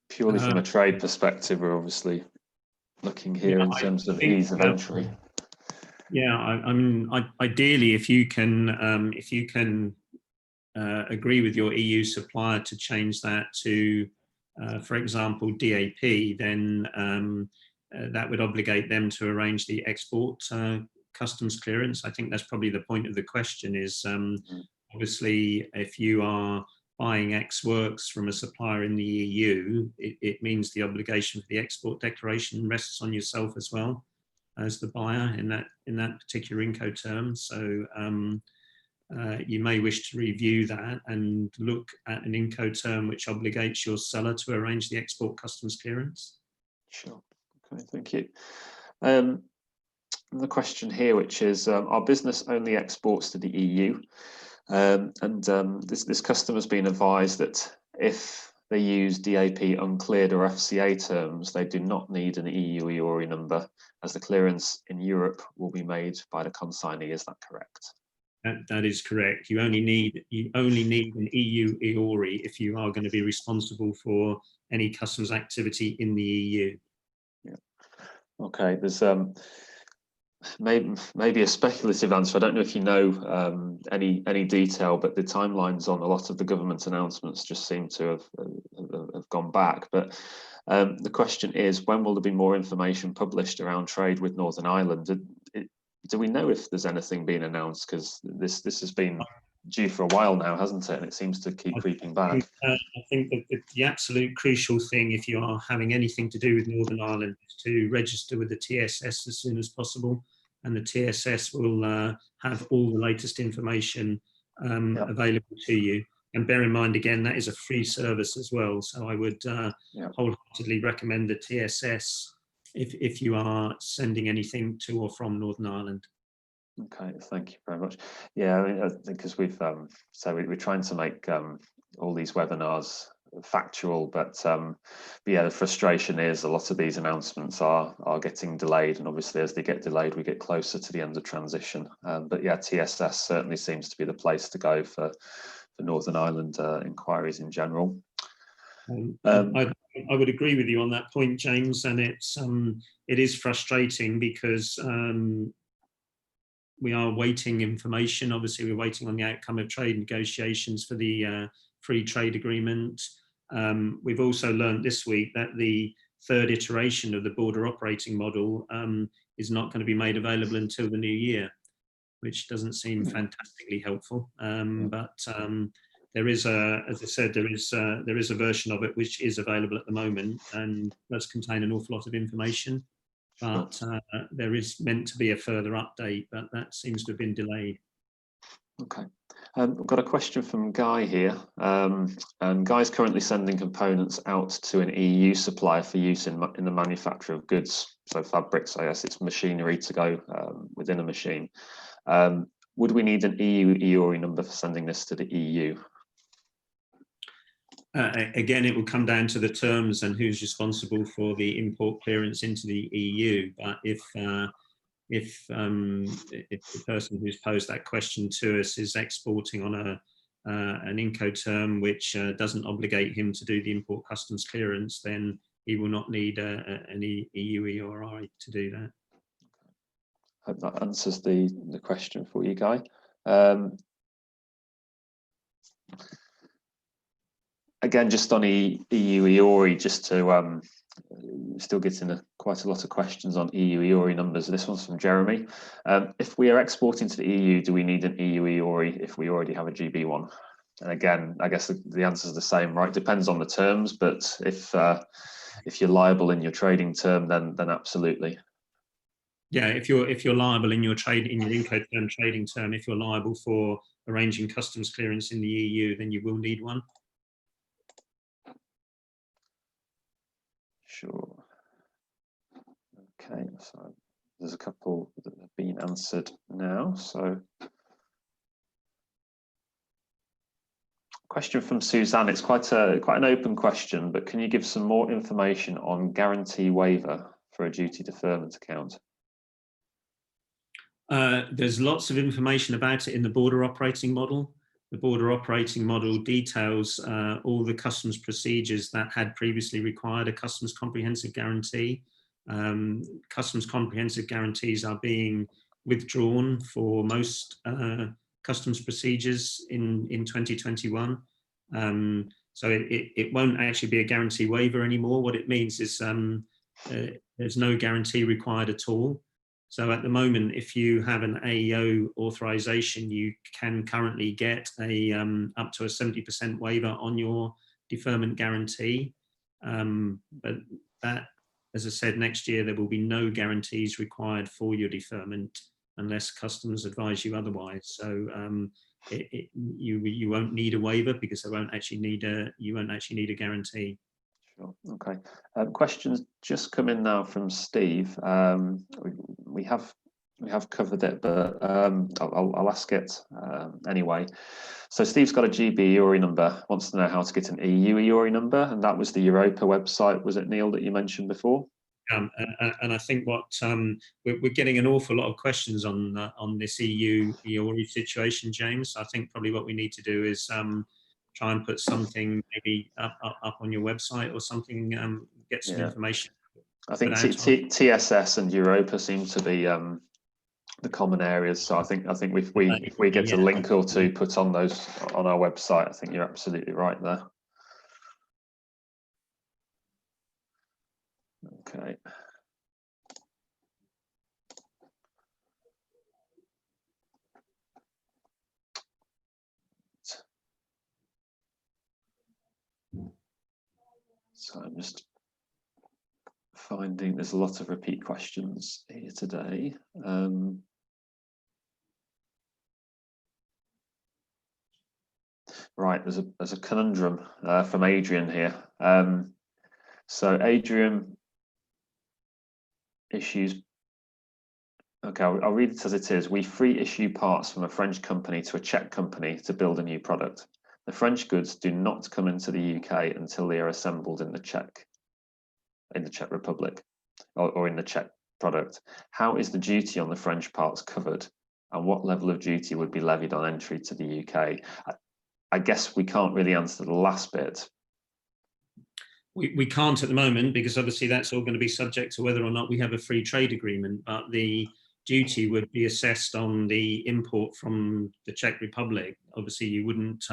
Purely from a trade perspective, we're obviously looking here in terms of ease of entry. Yeah, I mean, ideally, if you can agree with your EU supplier to change that to, for example, DAP, then that would obligate them to arrange the export customs clearance. I think that's probably the point of the question is, obviously, if you are buying X works from a supplier in the EU, it means the obligation for the export declaration rests on yourself as well as the buyer in that particular Incoterm. So you may wish to review that and look at an Incoterm which obligates your seller to arrange the export customs clearance. Sure. Okay, thank you. The question here, which is, our business only exports to the EU, this customer has been advised that if they use DAP uncleared or FCA terms, they do not need an EU EORI number, as the clearance in Europe will be made by the consignee. Is that correct? That is correct. You only need an EU EORI if you are going to be responsible for any customs activity in the EU. Yeah. Okay. There's maybe a speculative answer. I don't know if you know any detail, but the timelines on a lot of the government announcements just seem to have gone back. But the question is, when will there be more information published around trade with Northern Ireland? Do we know if there's anything being announced? Because this has been due for a while now, hasn't it? And it seems to keep creeping back. I think that the absolute crucial thing, if you are having anything to do with Northern Ireland, is to register with the TSS as soon as possible. And the TSS will have all the latest information available to you. And bear in mind, again, that is a free service as well. So I would wholeheartedly recommend the TSS if you are sending anything to or from Northern Ireland. Okay, thank you very much. Yeah, I mean, because we're trying to make all these webinars factual, but yeah, the frustration is a lot of these announcements are getting delayed, and obviously as they get delayed, we get closer to the end of transition. But yeah, TSS certainly seems to be the place to go for Northern Ireland inquiries in general. I would agree with you on that point, James, and it is frustrating because we are waiting information. Obviously, we're waiting on the outcome of trade negotiations for the free trade agreement. We've also learned this week that the third iteration of the border operating model is not going to be made available until the new year, which doesn't seem fantastically helpful. But there is as I said, there is a version of it which is available at the moment and does contain an awful lot of information. But there is meant to be a further update, but that seems to have been delayed. Okay. We've got a question from Guy here. And Guy's currently sending components out to an EU supplier for use in the manufacture of goods. So fabrics, I guess it's machinery to go within a machine. Would we need an EU EORI number for sending this to the EU? Again, it will come down to the terms and who's responsible for the import clearance into the EU. But if the person who's posed that question to us is exporting on an Incoterm which doesn't obligate him to do the import customs clearance, then he will not need any EU EORI to do that. I hope that answers the question for you, Guy. Again, just on EU EORI, just to still getting quite a lot of questions on EU EORI numbers. This one's from Jeremy. If we are exporting to the EU, do we need an EU EORI if we already have a GB one? And again, I guess the answer is the same, right? Depends on the terms, but if you're liable in your trading term, then absolutely. Yeah, if you're liable in your Incoterm trading term, if you're liable for arranging customs clearance in the EU, then you will need one. Sure. Okay, so there's a couple that have been answered now. So, question from Suzanne. It's quite an open question, but can you give some more information on guarantee waiver for a duty deferment account? There's lots of information about it in the border operating model. The border operating model details all the customs procedures that had previously required a customs comprehensive guarantee. Customs comprehensive guarantees are being withdrawn for most customs procedures in 2021. So it won't actually be a guarantee waiver anymore. What it means is there's no guarantee required at all. So at the moment, if you have an AEO authorization, you can currently get a up to a 70% waiver on your deferment guarantee. But that, as I said, next year there will be no guarantees required for your deferment unless customs advise you otherwise. So you won't need a waiver because you won't actually need a guarantee. Sure. Okay. Questions just come in now from Steve. We have covered it, but I'll ask it anyway. So Steve's got a GB EORI number. Wants to know how to get an EU EORI number, and that was the Europa website. Was it, Neil, that you mentioned before? And I think what we're getting an awful lot of questions on this EU EORI situation, James. I think probably what we need to do is try and put something maybe up on your website or something, get some information. I think TSS and Europa seem to be the common areas. So I think if we get a link or two put on those on our website, I think you're absolutely right there. Okay. So I'm just finding there's a lot of repeat questions here today. Right, there's a conundrum from Adrian here. So Adrian issues. Okay, I'll read it as it is. We free issue parts from a French company to a Czech company to build a new product. The French goods do not come into the UK until they are assembled in the Czech Republic, or in the Czech product. How is the duty on the French parts covered, and what level of duty would be levied on entry to the UK? I guess we can't really answer the last bit. We can't at the moment, because obviously that's all going to be subject to whether or not we have a free trade agreement, but the duty would be assessed on the import from the Czech Republic. Obviously you wouldn't,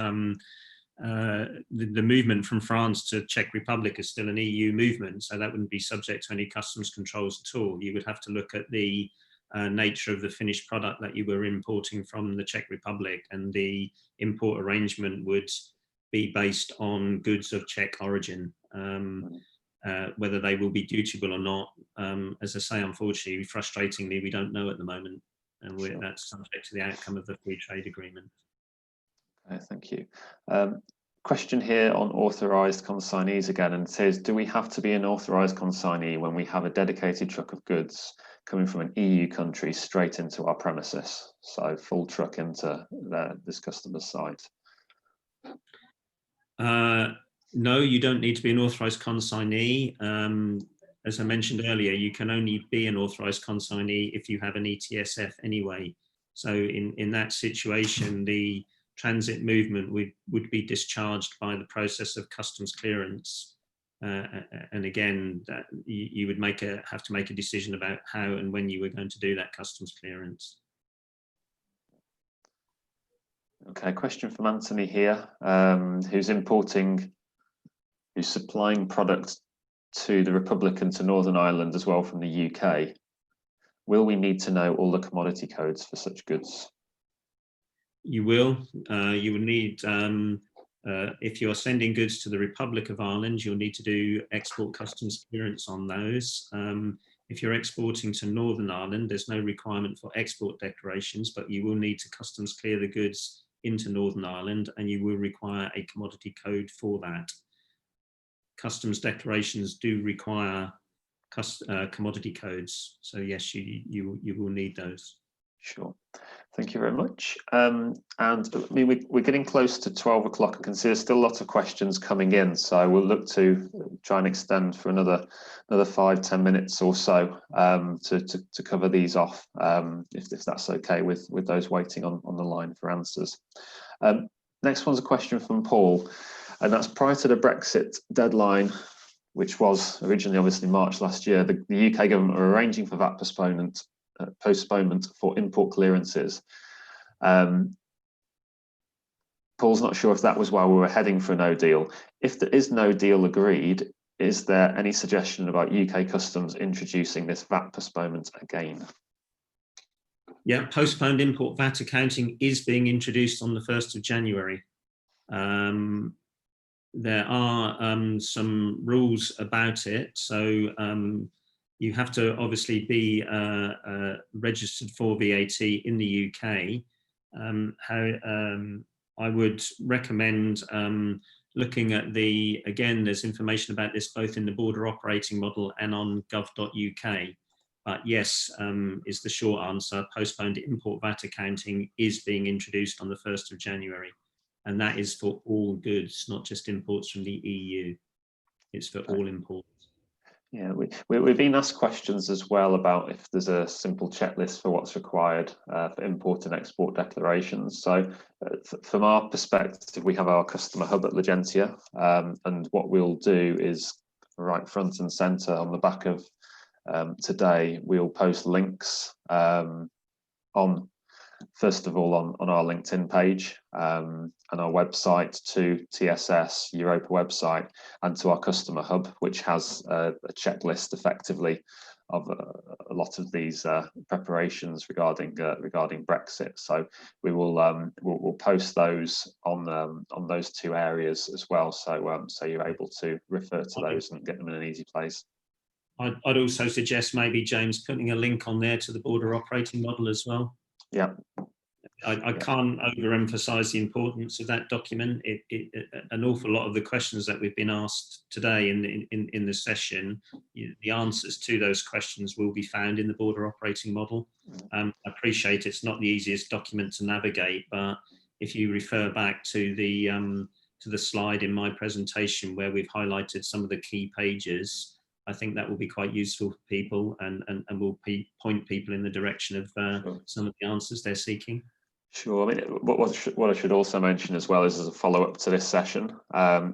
the movement from France to Czech Republic is still an EU movement, so that wouldn't be subject to any customs controls at all. You would have to look at the nature of the finished product that you were importing from the Czech Republic, and the import arrangement would be based on goods of Czech origin. Whether they will be dutiable or not, as I say, unfortunately, frustratingly, we don't know at the moment, and that's subject to the outcome of the free trade agreement. Okay, thank you. Question here on authorised consignees again, and it says, do we have to be an authorised consignee when we have a dedicated truck of goods coming from an EU country straight into our premises? So full truck into this customer's site. No, you don't need to be an authorised consignee. As I mentioned earlier, you can only be an authorised consignee if you have an ETSF anyway. So in that situation, the transit movement would be discharged by the process of customs clearance. And again, that you would have to make a decision about how and when you were going to do that customs clearance. Okay, question from Anthony here, who's supplying products to the Republic and to Northern Ireland as well from the UK. Will we need to know all the commodity codes for such goods? You will. You will need, if you're sending goods to the Republic of Ireland, you'll need to do export customs clearance on those. If you're exporting to Northern Ireland, there's no requirement for export declarations, but you will need to customs clear the goods into Northern Ireland, and you will require a commodity code for that. Customs declarations do require commodity codes, so yes, you will need those. Sure, thank you very much. And I mean, we're getting close to 12 o'clock. I can see there's still lots of questions coming in, so we'll look to try and extend for another 5-10 minutes or so to cover these off, if that's okay with those waiting on the line for answers. Next one's a question from Paul, and that's prior to the Brexit deadline, which was originally obviously March last year. The UK government were arranging for VAT postponement postponement for import clearances. Paul's not sure if that was why we were heading for a no deal. If there is no deal agreed, is there any suggestion about UK Customs introducing this VAT postponement again? Yeah, postponed import VAT accounting is being introduced on the 1st of January. There are some rules about it. So you have to obviously be registered for VAT in the UK. I would recommend looking at again, there's information about this both in the border operating model and on gov.uk. But yes, is the short answer. Postponed import VAT accounting is being introduced on the 1st of January. And that is for all goods, not just imports from the EU. It's for all imports. Yeah, we've been asked questions as well about if there's a simple checklist for what's required for import and export declarations. So from our perspective, we have our customer hub at Ligentia, and what we'll do is right front and centre on the back of today, we'll post links on, first of all, on our LinkedIn page and our website, to TSS Europa website, and to our customer hub, which has a checklist effectively of a lot of these preparations regarding Brexit. So we will we'll post those on those two areas as well. So so you're able to refer to those and get them in an easy place. I'd also suggest maybe, James, putting a link on there to the border operating model as well. Yeah. I can't overemphasize the importance of that document. An awful lot of the questions that we've been asked today in the session, the answers to those questions will be found in the border operating model. I appreciate it's not the easiest document to navigate, but if you refer back to the slide in my presentation where we've highlighted some of the key pages, I think that will be quite useful for people and will point people in the direction of some of the answers they're seeking. Sure. I mean, what I should also mention as well is, as a follow-up to this session,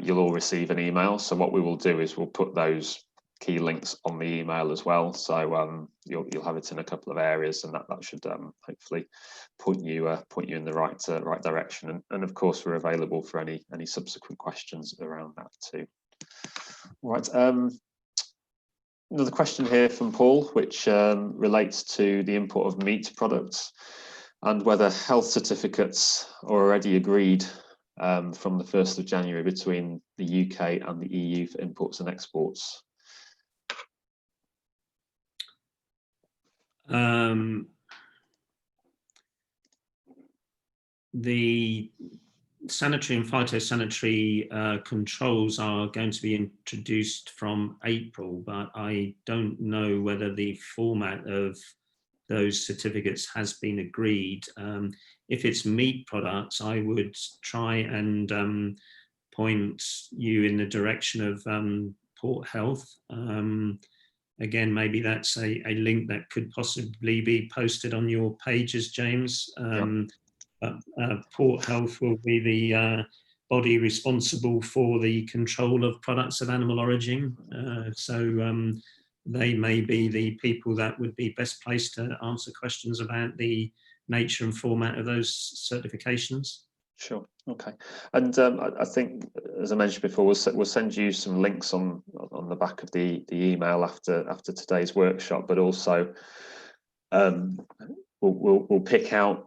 you'll all receive an email. So what we will do is we'll put those key links on the email as well. So you'll have it in a couple of areas, and that should hopefully point you in the right direction. And of course, we're available for any subsequent questions around that too. All right. Another question here from Paul, which relates to the import of meat products and whether health certificates are already agreed from the 1st of January between the UK and the EU for imports and exports. The sanitary and phytosanitary controls are going to be introduced from April, but I don't know whether the format of those certificates has been agreed. If it's meat products, I would try and point you in the direction of Port Health. Again, maybe that's a link that could possibly be posted on your pages, James. Port Health will be the body responsible for the control of products of animal origin. So they may be the people that would be best placed to answer questions about the nature and format of those certifications. Sure. Okay. And I think, as I mentioned before, we'll send you some links on the back of the email after today's workshop, but also we'll pick out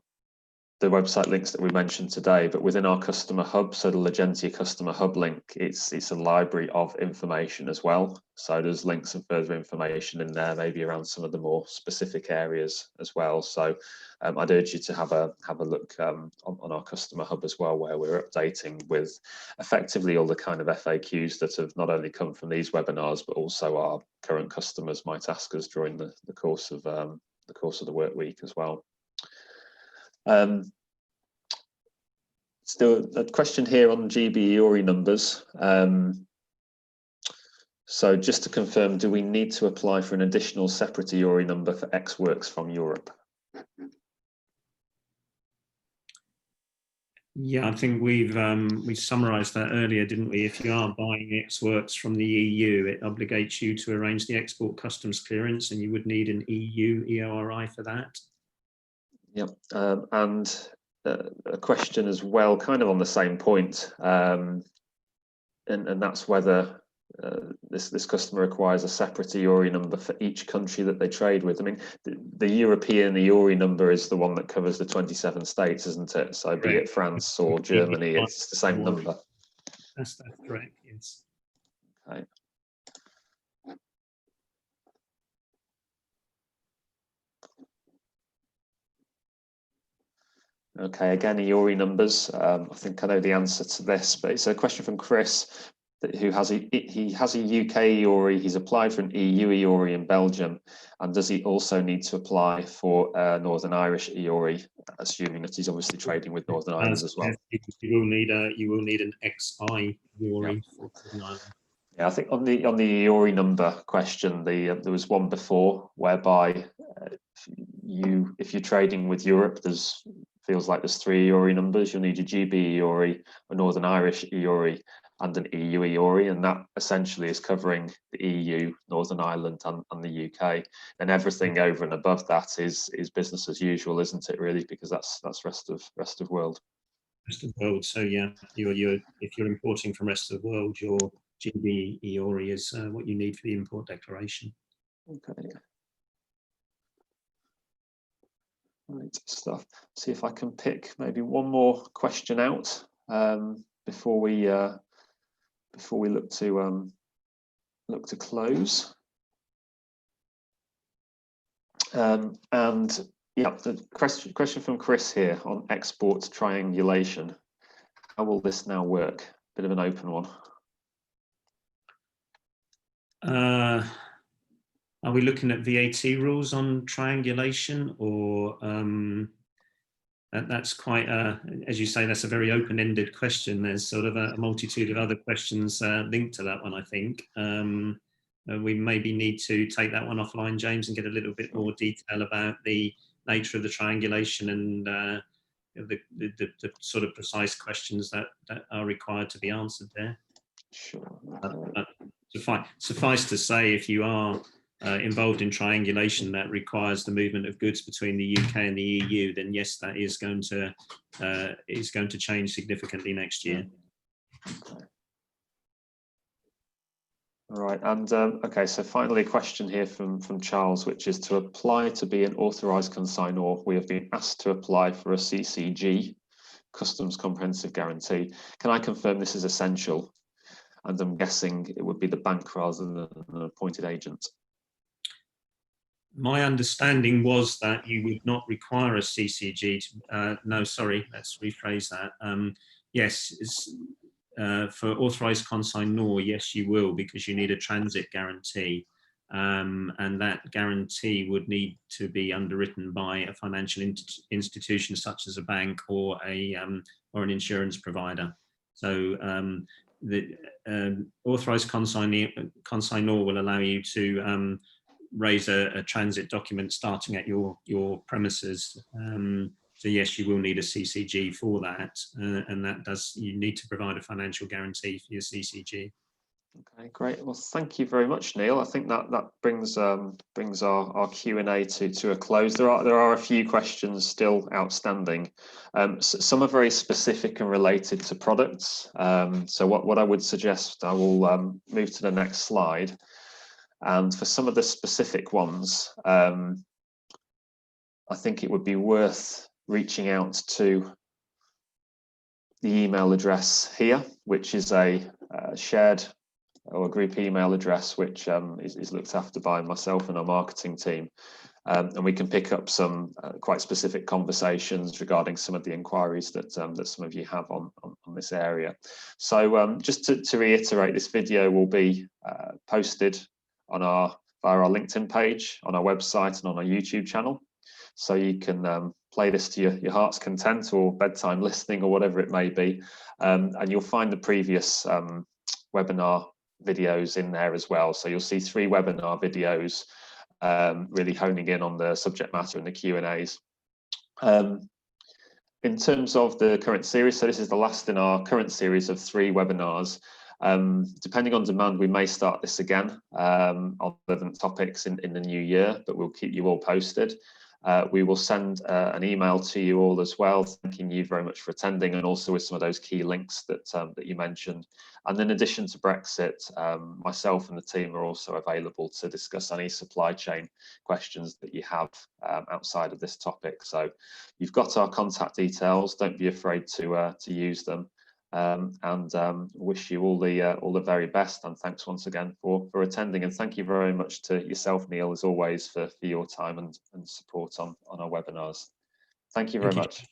the website links that we mentioned today, but within our customer hub, so the Ligentia customer hub link, it's a library of information as well. So there's links and further information in there, maybe around some of the more specific areas as well. So I'd urge you to have a look on our customer hub as well, where we're updating with effectively all the kind of FAQs that have not only come from these webinars, but also our current customers might ask us during the course of the work week as well. Still a question here on GB EORI numbers. So just to confirm, do we need to apply for an additional separate EORI number for X works from Europe? Yeah, I think we summarised that earlier, didn't we? If you are buying ex works from the EU, it obligates you to arrange the export customs clearance, and you would need an EU EORI for that. Yep, and a question as well, kind of on the same point, and that's whether this customer requires a separate EORI number for each country that they trade with. I mean, the European EORI number is the one that covers the 27 states, isn't it? So be it France or Germany, it's the same number. That's correct, yes. Okay. Okay, again, EORI numbers. I think I know the answer to this, but it's a question from Chris, who has he has a UK EORI. He's applied for an EU EORI in Belgium, and does he also need to apply for Northern Irish EORI, assuming that he's obviously trading with Northern Ireland as well? You will need an XI EORI for Northern Ireland. Yeah, I think on the EORI number question, there was one before whereby if you're trading with Europe, feels like there's 3 EORI numbers. You'll need a GB EORI, a Northern Irish EORI, and an EU EORI, and that essentially is covering the EU, Northern Ireland, and the UK. And everything over and above that is business as usual, isn't it? Really, because that's rest of world. Rest of the world. So yeah, if you're importing from rest of the world, your GB EORI is what you need for the import declaration. Okay. Right stuff. See if I can pick maybe one more question out before we look to close. And yeah, the question from Chris here on export triangulation. How will this now work? Bit of an open one. Are we looking at VAT rules on triangulation, or that's quite as you say, that's a very open-ended question. There's sort of a multitude of other questions linked to that one, I think. We maybe need to take that one offline, James, and get a little bit more detail about the nature of the triangulation and the sort of precise questions that are required to be answered there. Sure. Suffice to say, if you are involved in triangulation that requires the movement of goods between the UK and the EU, then yes, that is going to change significantly next year. Okay. All right, and okay, so finally a question here from Charles, which is to apply to be an authorised consignor, we have been asked to apply for a CCG, Customs Comprehensive Guarantee. Can I confirm this is essential? And I'm guessing it would be the bank rather than an appointed agent. My understanding was that you would not require a CCG. No, sorry, let's rephrase that. Yes, for authorised consignor, yes, you will, because you need a transit guarantee. And that guarantee would need to be underwritten by a financial institution such as a bank or an insurance provider. So the authorised consignor will allow you to raise a transit document starting at your premises. So yes, you will need a CCG for that, and you need to provide a financial guarantee for your CCG. Okay, great. Well, thank you very much, Neil. I think that brings our Q&A to a close. There are a few questions still outstanding. Some are very specific and related to products. So what I would suggest, I will move to the next slide. And for some of the specific ones, I think it would be worth reaching out to the email address here, which is a shared or a group email address, which is looked after by myself and our marketing team. And we can pick up some quite specific conversations regarding some of the inquiries that some of you have on this area. So just to reiterate, this video will be posted via our LinkedIn page, on our website, and on our YouTube channel. So you can play this to your heart's content, or bedtime listening, or whatever it may be. And you'll find the previous webinar videos in there as well. So you'll see 3 webinar videos really honing in on the subject matter and the Q&As. In terms of the current series, so this is the last in our current series of 3 webinars. Depending on demand, we may start this again on relevant topics in the new year, but we'll keep you all posted. We will send an email to you all as well, thanking you very much for attending, and also with some of those key links that that you mentioned. And in addition to Brexit, myself and the team are also available to discuss any supply chain questions that you have outside of this topic. So you've got our contact details. Don't be afraid to use them. Wish you all the very best, and thanks once again for attending, and thank you very much to yourself, Neil, as always, for your time and support on our webinars. Thank you very much.